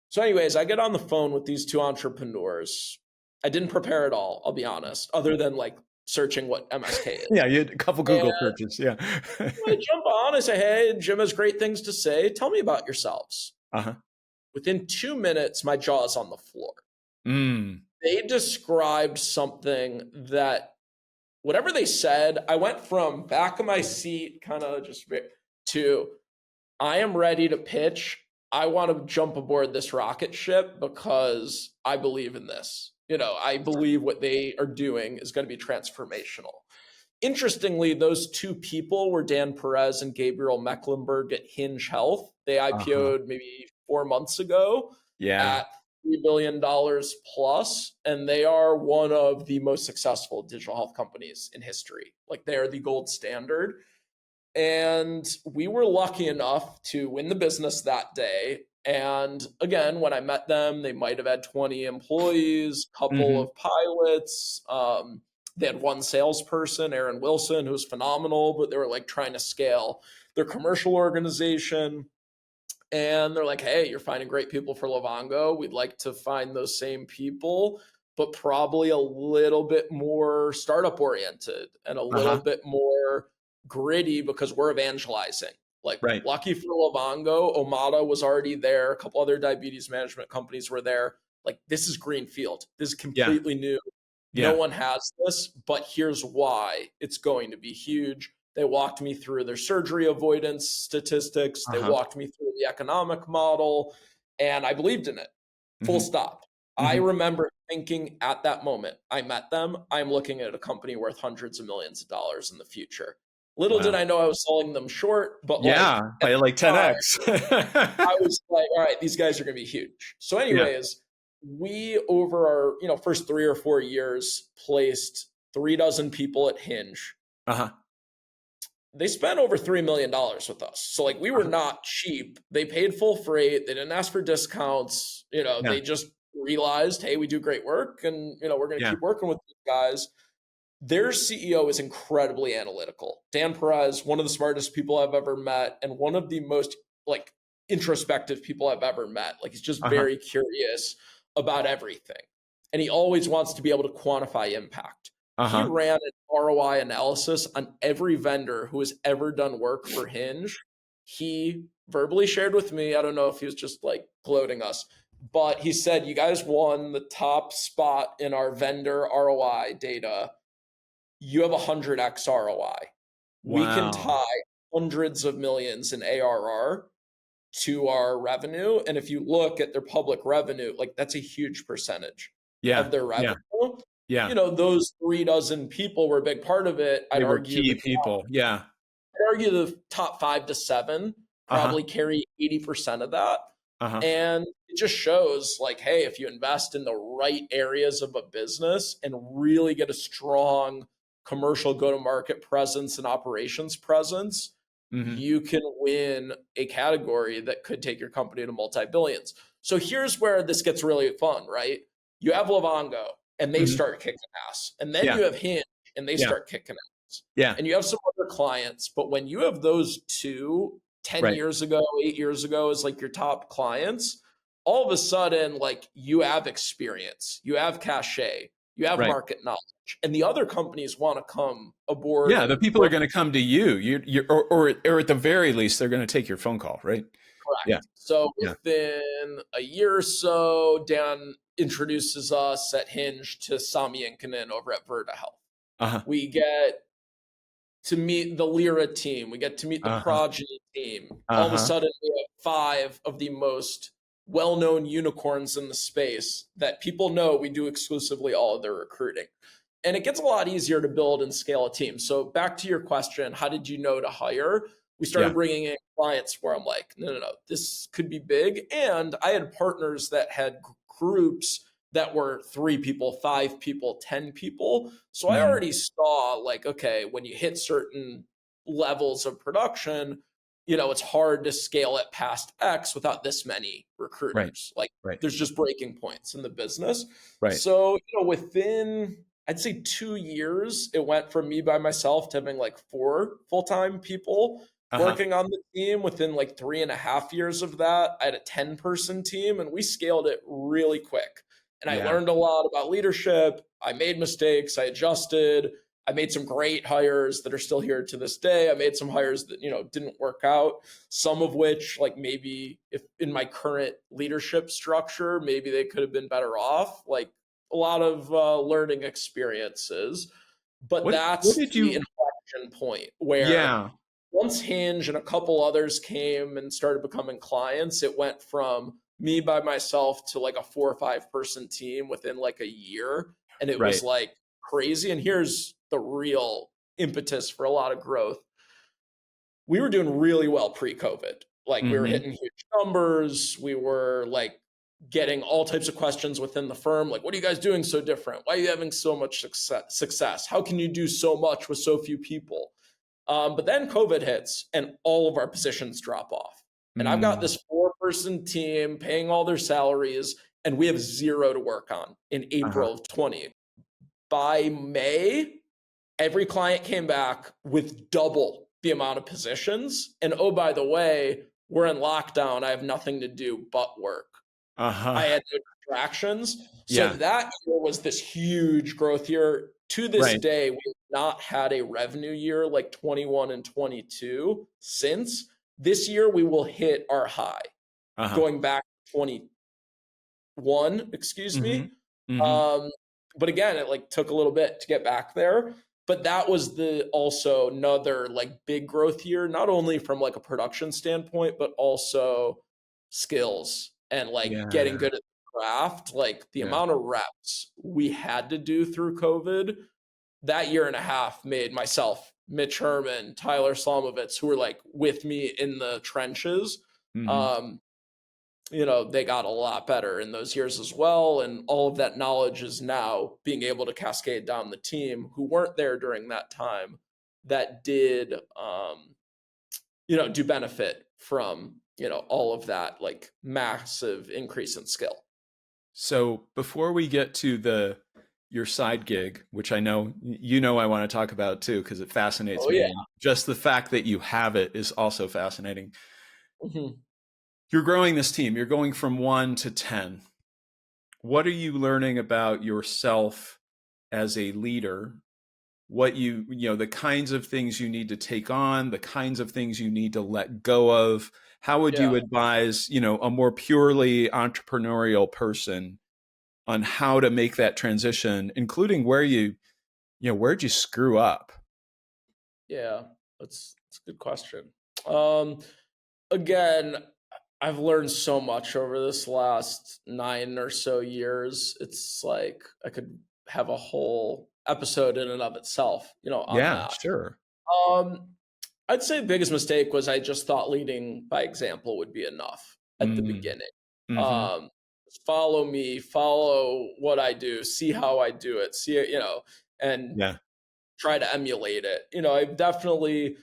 So, anyways, I get on the phone with these two entrepreneurs. I didn't prepare at all, I'll be honest, other than like searching what MSK is. Yeah. You had a couple And Google searches. Yeah. I jump on. I say, hey, Jim has great things to say. Tell me about yourselves. Uh-huh. Within 2 minutes, my jaw's on the floor. Mm. They described something that, whatever they said, I went from back of my seat, kind of just to, I am ready to pitch. I want to jump aboard this rocket ship because I believe in this. I believe what they are doing is going to be transformational. Interestingly, those two people were Dan Perez and Gabriel Mecklenburg at Hinge Health. They Uh-huh. IPO'd maybe 4 months ago Yeah. at $3 billion plus, and they are one of the most successful digital health companies in history. Like they are the gold standard. And we were lucky enough to win the business that day. And again, when I met them, they might have had 20 employees, couple Hmm. of pilots. They had one salesperson, Aaron Wilson, who was phenomenal, but they were like trying to scale their commercial organization. And they're like, hey, you're finding great people for Livongo. We'd like to find those same people, but probably a little bit more startup oriented and a little Uh-huh. bit more gritty because we're evangelizing. Like, Right. lucky for Livongo, Omada was already there. A couple other diabetes management companies were there. Like, this is greenfield. This is Yeah. completely new. No Yeah. one has this, but here's why it's going to be huge. They walked me through their surgery avoidance statistics. They Uh-huh. walked me through the economic model, and I believed in it. Full Hmm. stop. I Hmm. remember thinking at that moment I met them, I'm looking at a company worth hundreds of millions of dollars in the future. Little did Wow. I know I was selling them short, but like Yeah. at By like the time, 10x. I was like, all right, these guys are going to be huge. So, Yeah. anyways, we over our first 3 or 4 years placed 3 dozen people at Hinge. Uh-huh. They spent over $3 million with us. So like we were Uh-huh. not cheap. They paid full freight. They didn't ask for discounts. Yeah. They just realized, hey, we do great work, and we're going to Yeah. keep working with these guys. Their CEO is incredibly analytical. Dan Perez, one of the smartest people I've ever met, and one of the most like introspective people I've ever met. Like he's just Uh-huh. very curious about everything. And he always wants to be able to quantify impact. He Uh-huh. ran an ROI analysis on every vendor who has ever done work for Hinge. He verbally shared with me, I don't know if he was just like gloating us, but he said, you guys won the top spot in our vendor ROI data. You have 100x ROI. We can Wow. tie hundreds of millions in ARR to our revenue. And if you look at their public revenue, like that's a huge percentage Yeah. of their Yeah. revenue. Yeah. Those 3 dozen people were a big part of it. They were key people. Yeah. I'd argue the top 5 to 7 Uh-huh. probably carry 80% of that. Uh-huh. And it just shows like, hey, if you invest in the right areas of a business and really get a strong commercial go-to-market presence and operations presence, Hmm. you can win a category that could take your company to multi-billions. So here's where this gets really fun, right? You have Livongo and they Hmm. start kicking ass. And then Yeah. you have Hinge and they Yeah. start kicking ass. Yeah. And you have some other clients. But when you have those two 10 Right. years ago, 8 years ago as like your top clients, all of a sudden, like, you have experience, you have cachet, you have Right. market knowledge, and the other companies want to come aboard Yeah, the and people are work. going to come to you. Or at the very least, they're going to take your phone call, right? Yeah. Correct. So Yeah. within a year or so, Dan introduces us at Hinge to Sami Inkinen over at Verta Health. Uh-huh. We get to meet the Lyra team. We get to meet the Uh-huh. Progeny team. All of a Uh-huh. sudden, we have 5 of the most well-known unicorns in the space that people know we do exclusively all of their recruiting. And it gets a lot easier to build and scale a team. So back to your question, how did you know to hire? We started Yeah. bringing in clients where I'm like, no, this could be big. And I had partners that had groups that were 3 people, 5 people, 10 people. So I Mhm. already saw, like, okay, when you hit certain levels of production, it's hard to scale it past X without this many Right. recruiters. Like, Right. there's just breaking points in the business. Right. So, within, I'd say, 2 years, it went from me by myself to having like 4 full-time people Uh-huh. working on the team. Within like 3.5 years of that, I had a 10-person team, and we scaled it really quick. And I Yeah. learned a lot about leadership. I made mistakes. I adjusted. I made some great hires that are still here to this day. I made some hires that, didn't work out. Some of which, like, maybe if in my current leadership structure, maybe they could have been better off. Like, a lot of learning experiences. But What that's did the you inflection point where Yeah. once Hinge and a couple others came and started becoming clients, it went from me by myself to like a 4 or 5 person team within like a year. And it was Right. like crazy. And here's the real impetus for a lot of growth. We were doing really well pre-COVID. Like, we were Mhm. hitting huge numbers. We were like getting all types of questions within the firm. Like, what are you guys doing so different? Why are you having so much success? How can you do so much with so few people? But then COVID hits and all of our positions drop off. And I've got Mm. this 4-person team paying all their salaries, and we have 0 to work on in Uh-huh. April of 20. By May, every client came back with double the amount of positions. And oh, by the way, we're in lockdown. I have nothing to do but work. Uh-huh. I had no distractions. So Yeah. that year was this huge growth year. To this Right. day, we've not had a revenue year like 21 and 22 since. This year, we will hit our high Uh-huh. going back to 21, excuse me. Mhm. Mhm. Um, but again, it like took a little bit to get back there. But that was the also another like big growth year, not only from like a production standpoint, but also skills and like getting Yeah. good at the craft. Like, the Yeah. amount of reps we had to do through COVID, that year and a half made myself, Mitch Herman, Tyler Slomovitz, who were like with me in the trenches, Mhm. um, they got a lot better in those years as well. And all of that knowledge is now being able to cascade down the team who weren't there during that time that did, do benefit from, all of that like massive increase in skill. So before we get to your side gig, which I know I want to talk about too because it fascinates Oh, yeah. me, and just the fact that you have it is also fascinating. Mhm. You're growing this team. You're going from 1 to 10. What are you learning about yourself as a leader? What the kinds of things you need to take on, the kinds of things you need to let go of. How would you Yeah. advise, a more purely entrepreneurial person on how to make that transition, including where'd you screw up? Yeah. That's a good question. Um, Again, I've learned so much over this last 9 or so years. It's like I could have a whole episode in and of itself, on Yeah, that. sure. Um, I'd say the biggest mistake was I just thought leading by example would be enough at the Mm, beginning. mhm. Um, Follow me, follow what I do, see how I do it, see it, and Yeah. try to emulate it. I've definitely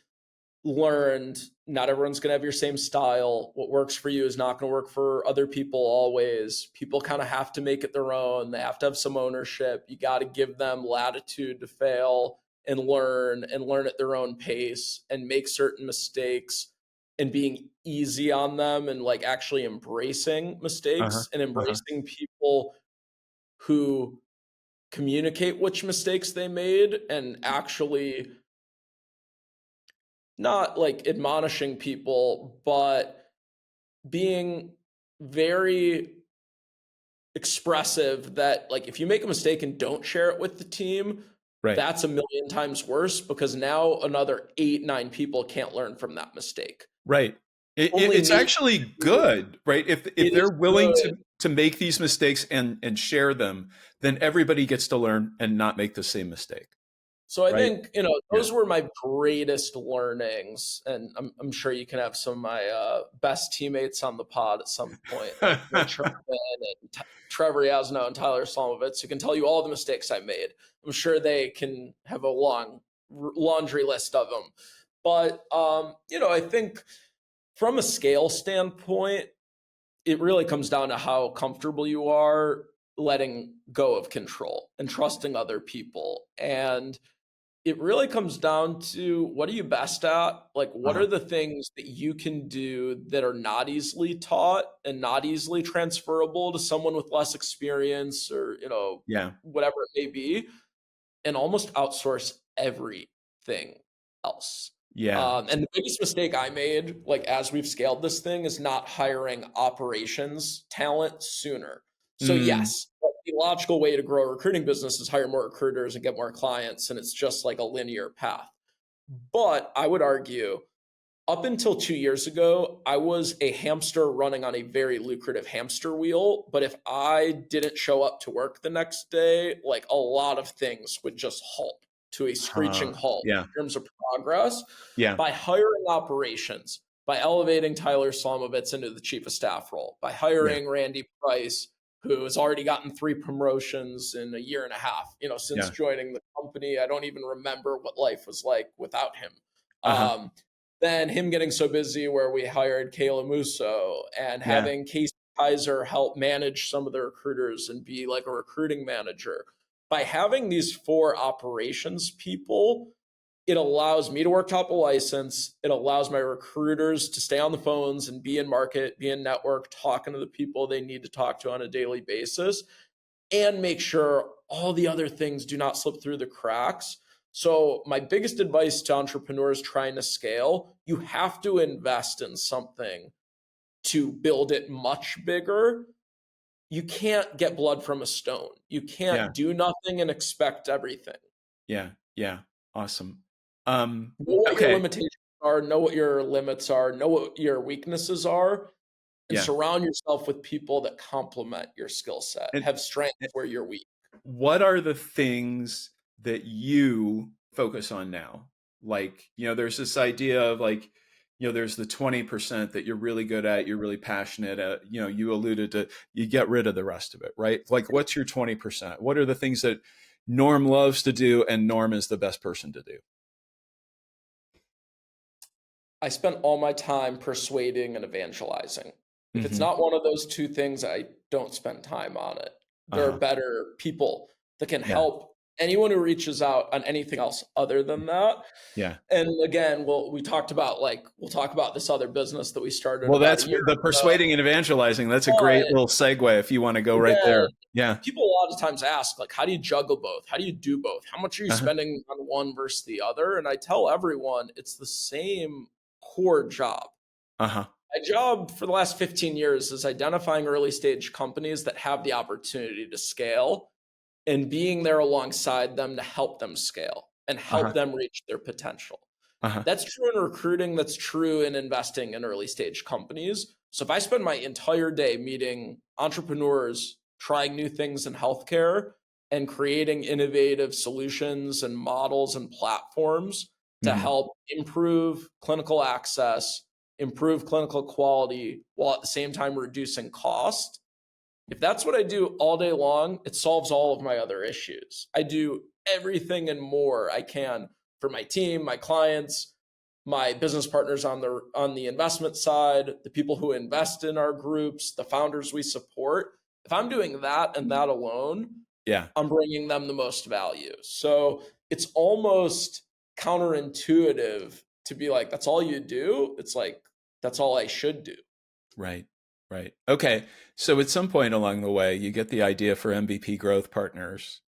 learned not everyone's going to have your same style. What works for you is not going to work for other people always. People kind of have to make it their own. They have to have some ownership. You got to give them latitude to fail and learn at their own pace and make certain mistakes. and being easy on them and like actually embracing Uh-huh. mistakes and Uh-huh. embracing people who communicate which mistakes they made and actually not like admonishing people, but being very expressive that like if you make a mistake and don't share it with the team, Right. that's a million times worse because now another 8, 9 people can't learn from that mistake. Right. Only It's me. actually good, right? If It is they're willing good. to make these mistakes and share them, then everybody gets to learn and not make the same mistake, So I right? think, Yeah. those were my greatest learnings. And I'm sure you can have some of my best teammates on the pod at some point, like Mitch Herman and Trevor Yasno and Tyler Slomovitz, who can tell you all the mistakes I made. I'm sure they can have a long laundry list of them. But, I think from a scale standpoint, it really comes down to how comfortable you are letting go of control and trusting other people. And it really comes down to what are you best at? Like, what Uh-huh. are the things that you can do that are not easily taught and not easily transferable to someone with less experience or, Yeah. whatever it may be, and almost outsource everything else. Yeah. And the biggest mistake I made, like as we've scaled this thing, is not hiring operations talent sooner. So Mm, yes, like, the logical way to grow a recruiting business is hire more recruiters and get more clients, and it's just like a linear path. But I would argue up until 2 years ago, I was a hamster running on a very lucrative hamster wheel. But if I didn't show up to work the next day, like a lot of things would just halt to a screeching halt yeah. in terms of progress. Yeah. By hiring operations, by elevating Tyler Slomovitz into the chief of staff role, by Yeah. hiring Randy Price, who has already gotten 3 promotions in a year and a half, since Yeah. joining the company. I don't even remember what life was like without him. Uh-huh. Um, then him getting so busy where we hired Kayla Musso and Yeah. having Casey Kaiser help manage some of the recruiters and be like a recruiting manager. By having these 4 operations people, it allows me to work top of license. It allows my recruiters to stay on the phones and be in market, be in network, talking to the people they need to talk to on a daily basis, and make sure all the other things do not slip through the cracks. So, my biggest advice to entrepreneurs trying to scale, you have to invest in something to build it much bigger. You can't get blood from a stone. You Yeah. can't do nothing and expect everything. Yeah. Yeah. Awesome. Know what your Okay. limitations are, know what your limits are, know what your weaknesses are, and Yeah. surround yourself with people that complement your skill set. And, Have strengths where you're weak. what are the things that you focus on now? Like, there's this idea of like, there's the 20% that you're really good at, you're really passionate at, you alluded to, you get rid of the rest of it, right? Like, what's your 20%? What are the things that Norm loves to do and Norm is the best person to do? I spent all my time persuading and evangelizing. If it's Hmm. not one of those two things, I don't spend time on it. There are Uh-huh. better people that can Yeah. help anyone who reaches out on anything else other than that. Yeah. And again, we'll talk about this other business that we started Well, about a that's year the ago. persuading and evangelizing. That's a great But little segue if you want to go right again, there. Yeah. people a lot of times ask, like, how do you juggle both? How do you do both? How much are you Uh-huh. spending on one versus the other? And I tell everyone it's the same core job. Uh-huh. My job for the last 15 years is identifying early stage companies that have the opportunity to scale and being there alongside them to help them scale and help Uh-huh. them reach their potential. Uh-huh. That's true in recruiting, that's true in investing in early stage companies. So if I spend my entire day meeting entrepreneurs, trying new things in healthcare, and creating innovative solutions and models and platforms to Hmm. help improve clinical access, improve clinical quality, while at the same time reducing cost, if that's what I do all day long, it solves all of my other issues. I do everything and more I can for my team, my clients, my business partners on the investment side, the people who invest in our groups, the founders we support. If I'm doing that and that alone, Yeah. I'm bringing them the most value. So it's almost counterintuitive to be like, that's all you do. It's like, that's all I should do. Right. Right. Okay. So at some point along the way, you get the idea for MVP Growth Partners.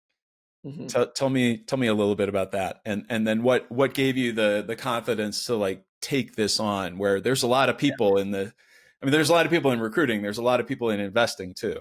Mhm. Tell me a little bit about that, and then what gave you the confidence to like take this on? Where there's a lot of people in the, I mean, there's a lot of people in recruiting. There's a lot of people in investing too.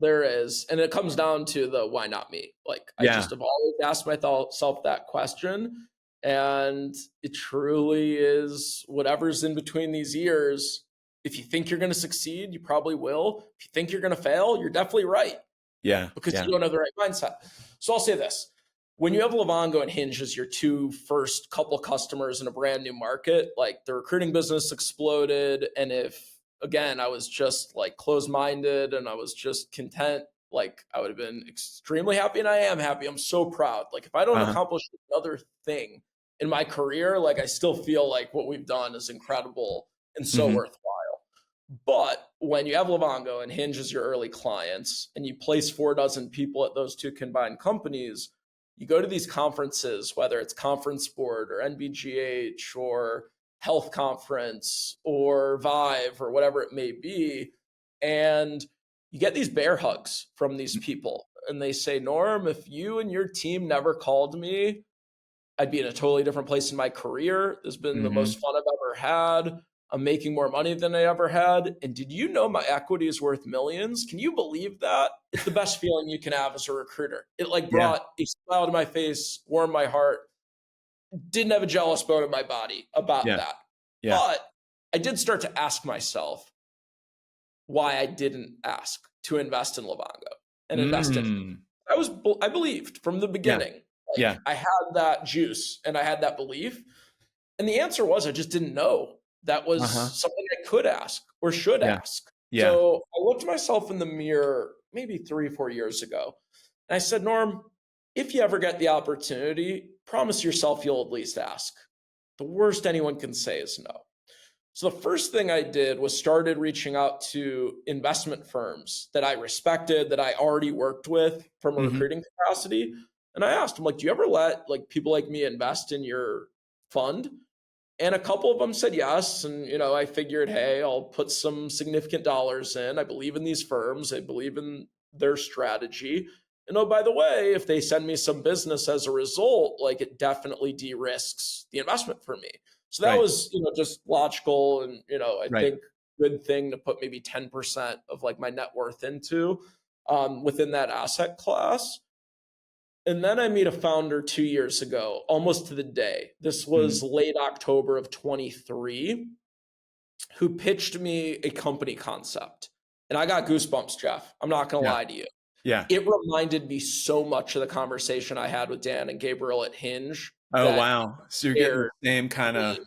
There is. And it comes down to the why not me? Like, I Yeah. just have always asked myself that question. And it truly is whatever's in between these ears. If you think you're going to succeed, you probably will. If you think you're going to fail, you're definitely right Yeah. because Yeah. you don't have the right mindset. So I'll say this. When you have Livongo and Hinge as your two first couple customers in a brand new market, like the recruiting business exploded. And if, again, I was just like closed minded and I was just content, like I would have been extremely happy. And I am happy. I'm so proud. Like if I don't Uh-huh. accomplish another thing in my career, like I still feel like what we've done is incredible and so Hmm. worthwhile. But when you have Livongo and Hinge as your early clients and you place 4 dozen people at those two combined companies, you go to these conferences, whether it's Conference Board or NBGH or Health Conference or Vive or whatever it may be, and you get these bear hugs from these people. And they say, Norm, if you and your team never called me, I'd be in a totally different place in my career. This has been the Hmm. most fun I've ever had. I'm making more money than I ever had. And did you know my equity is worth millions? Can you believe that? It's the best feeling you can have as a recruiter. It like Yeah. brought a smile to my face, warmed my heart. Didn't have a jealous bone in my body about Yeah. that. Yeah. But I did start to ask myself why I didn't ask to invest in Livongo and invest in. Mm. I believed from the Yeah. beginning. Like Yeah. I had that juice and I had that belief. And the answer was I just didn't know. That was Uh-huh. something I could ask or should Yeah. ask. Yeah. So I looked myself in the mirror maybe 3 or 4 years ago. And I said, Norm, if you ever get the opportunity, promise yourself you'll at least ask. The worst anyone can say is no. So the first thing I did was started reaching out to investment firms that I respected, that I already worked with from a Hmm. recruiting capacity. And I asked them, like, do you ever let like people like me invest in your fund? And a couple of them said yes. And, I figured, hey, I'll put some significant dollars in. I believe in these firms. I believe in their strategy. And oh, by the way, if they send me some business as a result, like it definitely de-risks the investment for me. So that Right. was, just logical and, I Right. think good thing to put maybe 10% of like my net worth into within that asset class. And then I met a founder 2 years ago, almost to the day. This Hmm. was late October of 23, who pitched me a company concept. And I got goosebumps, Jeff. I'm not going to Yeah. lie to you. Yeah. It reminded me so much of the conversation I had with Dan and Gabriel at Hinge Oh, that wow. So you're getting scared the same kind of, me.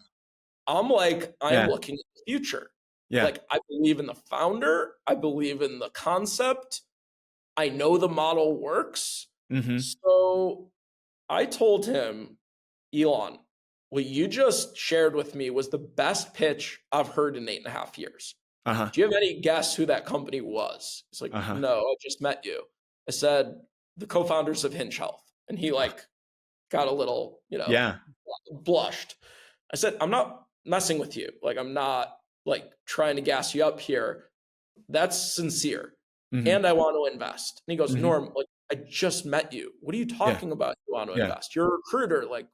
I'm like, I am yeah. looking at the future. Yeah. Like, I believe in the founder, I believe in the concept, I know the model works. Hmm. So I told him, Elon, what you just shared with me was the best pitch I've heard in 8.5 years. Uh-huh. Do you have any guess who that company was? He's like, Uh-huh. no, I just met you. I said, the co-founders of Hinge Health. And he like got a little, Yeah. blushed. I said, I'm not messing with you. Like, I'm not like trying to gas you up here. That's sincere. Hmm. And I want to invest. And he goes, Hmm. Norm, like, I just met you. What are you Yeah. talking about? You want to Yeah. invest? You're a recruiter. Like,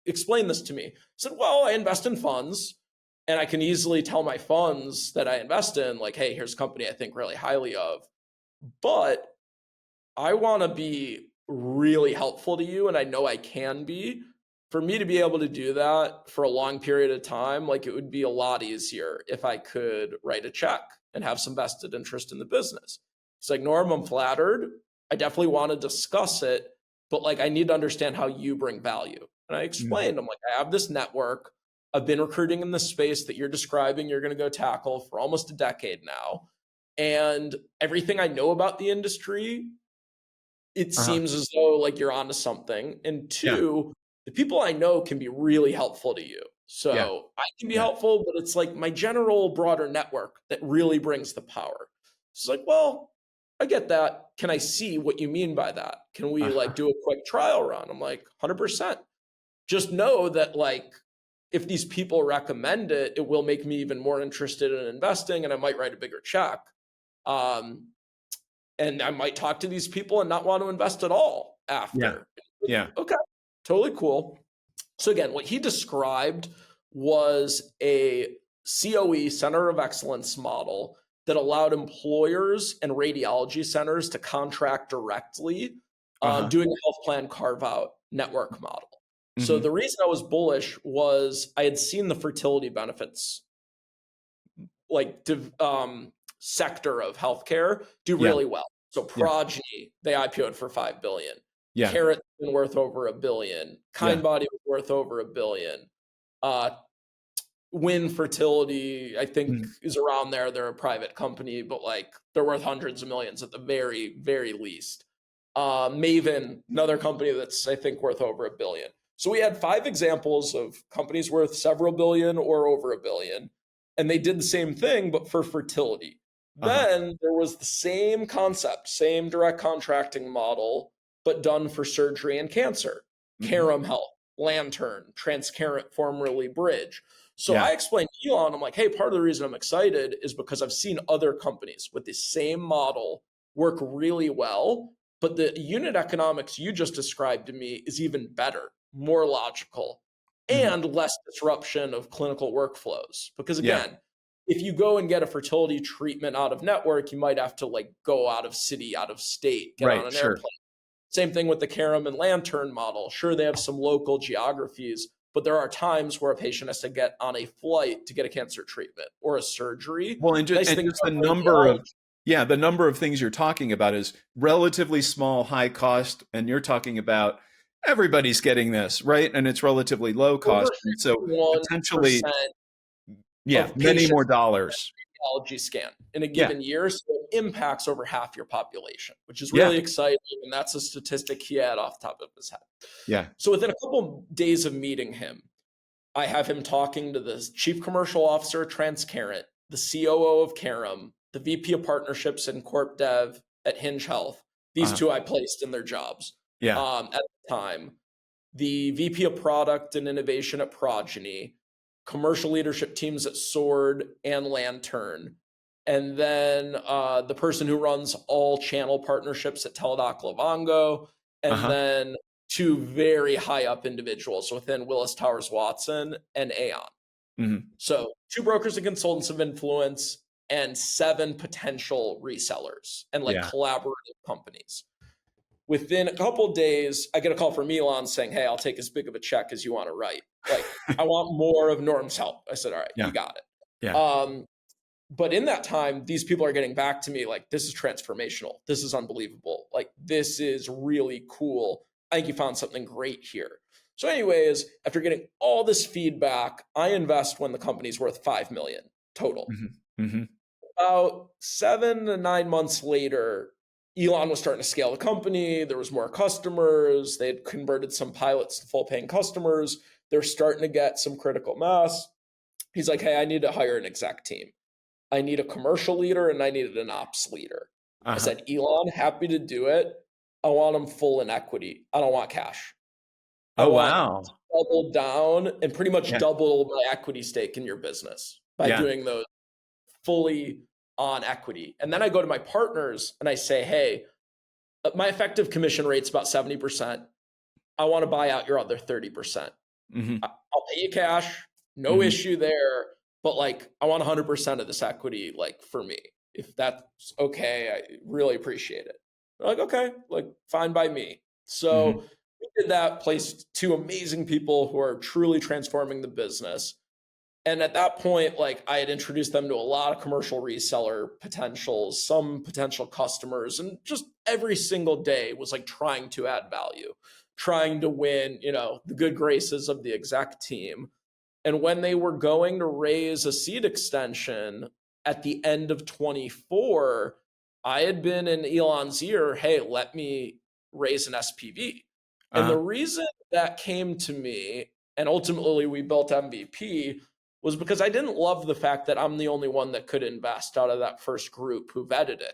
explain this to me. I said, well, I invest in funds and I can easily tell my funds that I invest in, like, hey, here's a company I think really highly of. But I want to be really helpful to you. And I know I can be. For me to be able to do that for a long period of time, like it would be a lot easier if I could write a check and have some vested interest in the business. It's like, Norm, I'm flattered. I definitely want to discuss it, but like I need to understand how you bring value. And I Hmm. explained, I'm like, I have this network. I've been recruiting in the space that you're describing, you're going to go tackle for almost a decade now. And everything I know about the industry, it Uh-huh. seems as though like you're onto something. And Yeah. two, the people I know can be really helpful to you. Yeah. So I can be Yeah. helpful, but it's like my general broader network that really brings the power. It's like, well, I get that. Can I see what you mean by that? Can we like Uh-huh. do a quick trial run? I'm like, 100%. Just know that like if these people recommend it, it will make me even more interested in investing, and I might write a bigger check. And I might talk to these people and not want to invest at all Yeah. after. Yeah. Okay, totally cool. So again, what he described was a COE, Center of Excellence model, that allowed employers and radiology centers to contract directly, doing a health plan carve-out network model. So the reason I was bullish was I had seen the fertility benefits, like sector of healthcare, do really well. So Progeny, they IPO'd for $5 billion. Carrot's been worth over $1 billion. Kindbody was worth over $1 billion. Win Fertility, I think, is around there. They're a private company, but like they're worth hundreds of millions at the very, very least. Maven, another company that's, I think, worth over $1 billion. So we had 5 examples of companies worth several billion or over $1 billion, and they did the same thing, but for fertility. Then there was the same concept, same direct contracting model, but done for surgery and cancer. Carum Health, Lantern, Transcarent, formerly Bridge. So I explained to Elon, I'm like, hey, part of the reason I'm excited is because I've seen other companies with the same model work really well, but the unit economics you just described to me is even better, more logical, and less disruption of clinical workflows. Because again, if you go and get a fertility treatment out of network, you might have to like go out of city, out of state, get on an airplane. Same thing with the Carum and Lantern model. Sure, they have some local geographies, but there are times where a patient has to get on a flight to get a cancer treatment or a surgery. Well, and just the number of things you're talking about is relatively small, high cost, and you're talking about everybody's getting this, right? And it's relatively low cost, and so potentially, many more dollars. Radiology scan in a given year, so it impacts over half your population, which is really exciting, and that's a statistic he had off the top of his head. So within a couple of days of meeting him, I have him talking to the chief commercial officer of Transcarent, the COO of Carum, the VP of partnerships and corp dev at Hinge Health. These two I placed in their jobs at the time. The VP of product and innovation at Progeny, commercial leadership teams at Sword and Lantern, and then the person who runs all channel partnerships at Teladoc Livongo, and then 2 very high up individuals within Willis Towers Watson and Aon. So 2 brokers and consultants of influence and 7 potential resellers and like collaborative companies. Within a couple of days, I get a call from Elon saying, hey, I'll take as big of a check as you want to write. Like, I want more of Norm's help. I said, all right, you got it. But in that time, these people are getting back to me like, this is transformational. This is unbelievable. Like, this is really cool. I think you found something great here. So anyways, after getting all this feedback, I invest when the company's worth $5 million total. About 7 to 9 months later, Elon was starting to scale the company. There was more customers. They had converted some pilots to full paying customers. They're starting to get some critical mass. He's like, hey, I need to hire an exec team. I need a commercial leader and I needed an ops leader. I said, Elon, happy to do it. I want them full in equity. I don't want cash. I want to double down and pretty much double my equity stake in your business by doing those fully on equity. And then I go to my partners and I say, hey, my effective commission rate's about 70%. I want to buy out your other 30%. I'll pay you cash, no issue there. But like, I want 100% of this equity, like for me, if that's okay, I really appreciate it. They're like, okay, like fine by me. So we did that, placed 2 amazing people who are truly transforming the business. And at that point, like I had introduced them to a lot of commercial reseller potentials, some potential customers, and just every single day was like trying to add value, trying to win, the good graces of the exec team. And when they were going to raise a seed extension at the end of 24, I had been in Elon's ear, hey, let me raise an SPV. And the reason that came to me, and ultimately we built MVP, was because I didn't love the fact that I'm the only one that could invest out of that first group who vetted it.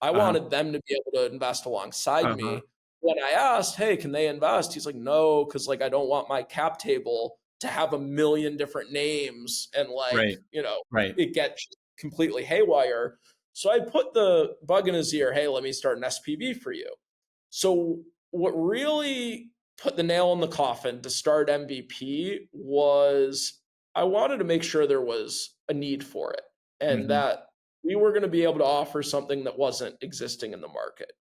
I wanted them to be able to invest alongside me. When I asked, hey, can they invest? He's like, no, because like I don't want my cap table to have a million different names and Right. Right. it gets completely haywire. So I put the bug in his ear, hey, let me start an SPV for you. So what really put the nail in the coffin to start MVP was I wanted to make sure there was a need for it and Hmm. that we were going to be able to offer something that wasn't existing in the market.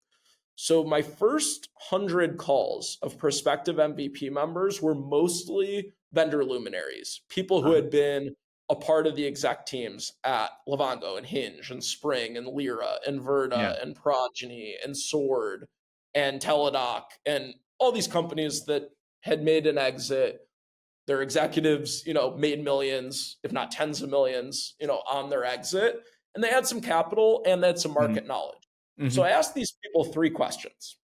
So my first 100 calls of prospective MVP members were mostly vendor luminaries, people who Uh-huh. had been a part of the exec teams at Livongo and Hinge and Spring and Lyra and Yeah. Verta and Progeny and Sword and Teladoc and all these companies that had made an exit. Their executives, made millions, if not tens of millions, on their exit. And they had some capital and they had some Hmm. market knowledge. So Hmm. I asked these people three questions.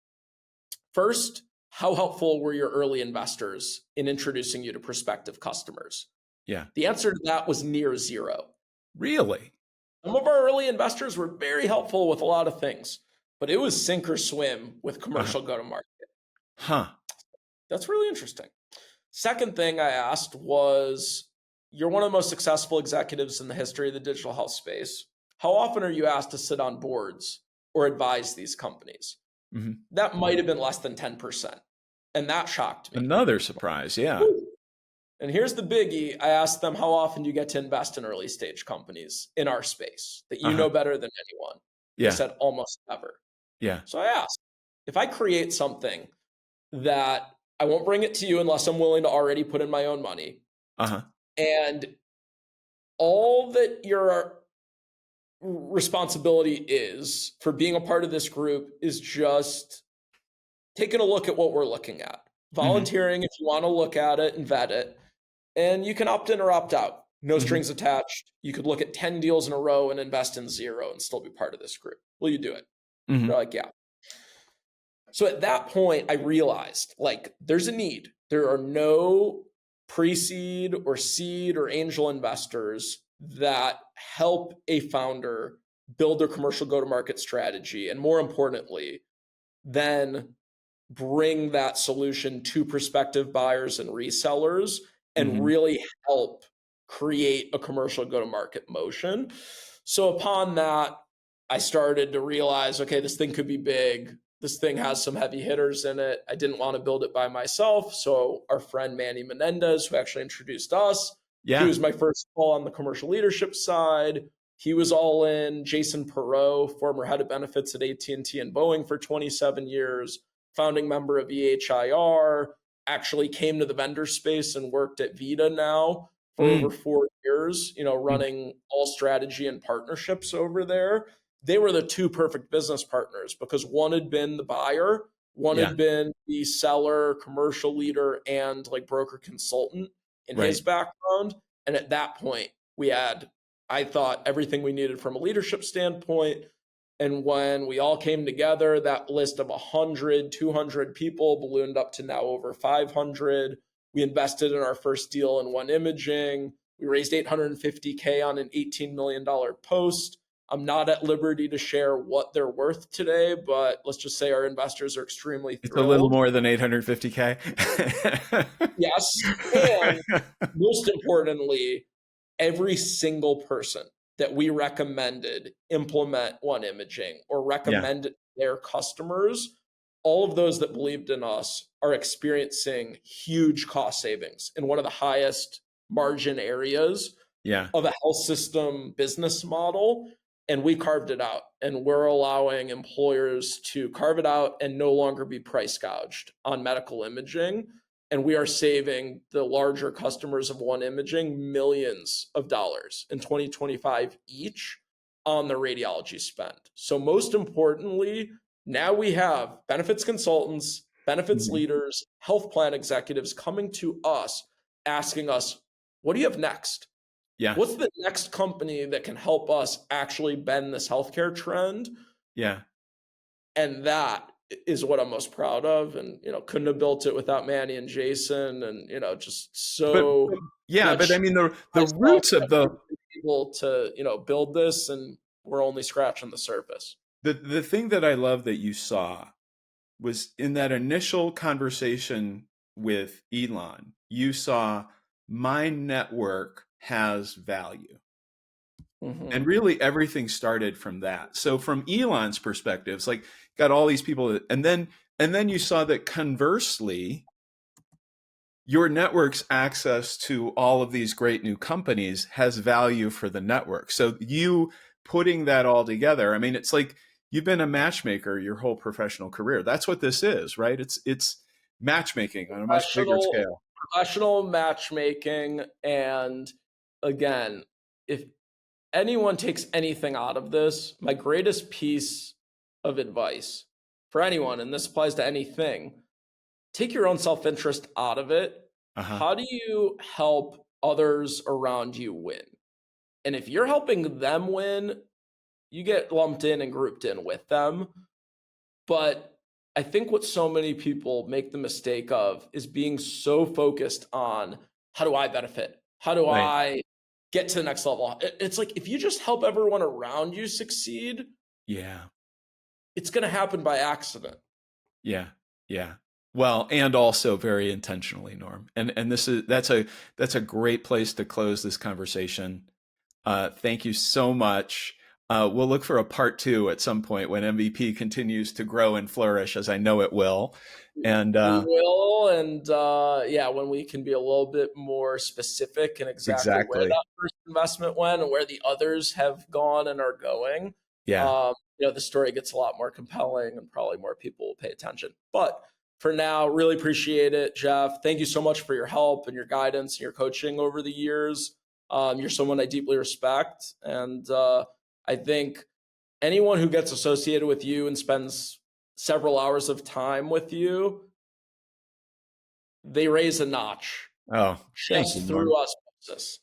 First, how helpful were your early investors in introducing you to prospective customers? Yeah. The answer to that was near zero. Really? Some of our early investors were very helpful with a lot of things, but it was sink or swim with Uh-huh. commercial go to market. Huh. That's really interesting. Second thing I asked was, you're one of the most successful executives in the history of the digital health space. How often are you asked to sit on boards or advise these companies? Hmm. That might have been less than 10%. And that shocked me. Another surprise. Yeah. And here's the biggie. I asked them, how often do you get to invest in early stage companies in our space that you Uh-huh. know better than anyone? They Yeah. said almost never. Yeah. So I asked, if I create something that I won't bring it to you unless I'm willing to already put in my own money, Uh-huh. and all that your responsibility is for being a part of this group is just taking a look at what we're looking at, Hmm. volunteering if you want to look at it and vet it, and you can opt in or opt out. No Hmm. strings attached. You could look at 10 deals in a row and invest in zero and still be part of this group. Will you do it? Hmm. They're like, yeah. So at that point, I realized like there's a need. There are no pre seed or seed or angel investors that help a founder build their commercial go to market strategy. And more importantly, then bring that solution to prospective buyers and resellers and Hmm. really help create a commercial go to market motion. So upon that, I started to realize, okay, this thing could be big. This thing has some heavy hitters in it. I didn't want to build it by myself. So our friend Manny Menendez, who actually introduced us, he Yeah. was my first call on the commercial leadership side. He was all in. Jason Perot, former head of benefits at AT&T and Boeing for 27 years, founding member of EHIR, actually came to the vendor space and worked at Vita now for over Mm. 4 years, Mm. running all strategy and partnerships over there. They were the two perfect business partners because one had been the buyer, one Yeah. had been the seller, commercial leader, and like broker consultant in his Right. background. And at that point, we had, I thought, everything we needed from a leadership standpoint. And when we all came together, that list of 100, 200 people ballooned up to now over 500. We invested in our first deal in One Imaging. We raised $850K on an $18 million post. I'm not at liberty to share what they're worth today, but let's just say our investors are extremely It's a little thrilled. more than 850K. Yes. And most importantly, every single person that we recommended implement One Imaging or Yeah. recommend it to their customers, all of those that believed in us are experiencing huge cost savings in one of the highest margin areas Yeah. of a health system business model. And we carved it out. And we're allowing employers to carve it out and no longer be price gouged on medical imaging. And we are saving the larger customers of One Imaging millions of dollars in 2025 each on the radiology spend. So, most importantly, now we have benefits consultants, benefits Mhm. leaders, health plan executives coming to us asking us, what do you have next? Yeah. What's the next company that can help us actually bend this healthcare trend? Yeah. And that is what I'm most proud of. And, couldn't have built it without Manny and Jason and, just But, so yeah, but I much mean the myself roots of that we've been able to, build this and we're only scratching the surface. the thing that I love that you saw was in that initial conversation with Elon, you saw my network has value. And Mhm. really everything started from that. So from Elon's perspective, it's like got all these people and then you saw that conversely, your network's access to all of these great new companies has value for the network. So you putting that all together, I mean, it's like you've been a matchmaker your whole professional career. That's what this is, right? It's matchmaking on a much bigger Professional scale. professional matchmaking, and again, if anyone takes anything out of this, my greatest piece of advice for anyone, and this applies to anything, take your own self interest out of it. Uh-huh. How do you help others around you win? And if you're helping them win, you get lumped in and grouped in with them. But I think what so many people make the mistake of is being so focused on how do I benefit? How do Right. I get to the next level? It's like if you just help everyone around you succeed, Yeah. it's going to happen by accident. Yeah. Yeah. Well, and also very intentionally, Norm. And that's a great place to close this conversation. Thank you so much. We'll look for a part two at some point when MVP continues to grow and flourish, as I know it will. And We will, and yeah, when we can be a little bit more specific in exactly where exactly. that first investment went and where the others have gone and are going, Yeah. the story gets a lot more compelling and probably more people will pay attention. But for now, really appreciate it, Jeff. Thank you so much for your help and your guidance and your coaching over the years. You're someone I deeply respect, and I think anyone who gets associated with you and spends several hours of time with you, they raise a notch Oh, thank you, just Norm. through osmosis.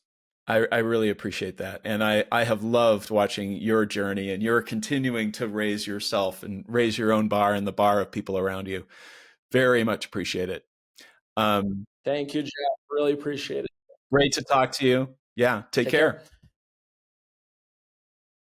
I really appreciate that. And I have loved watching your journey and you're continuing to raise yourself and raise your own bar and the bar of people around you. Very much appreciate it. Um, Thank you, Jeff. Really appreciate it. Great to talk to you. Yeah, take Take care. care.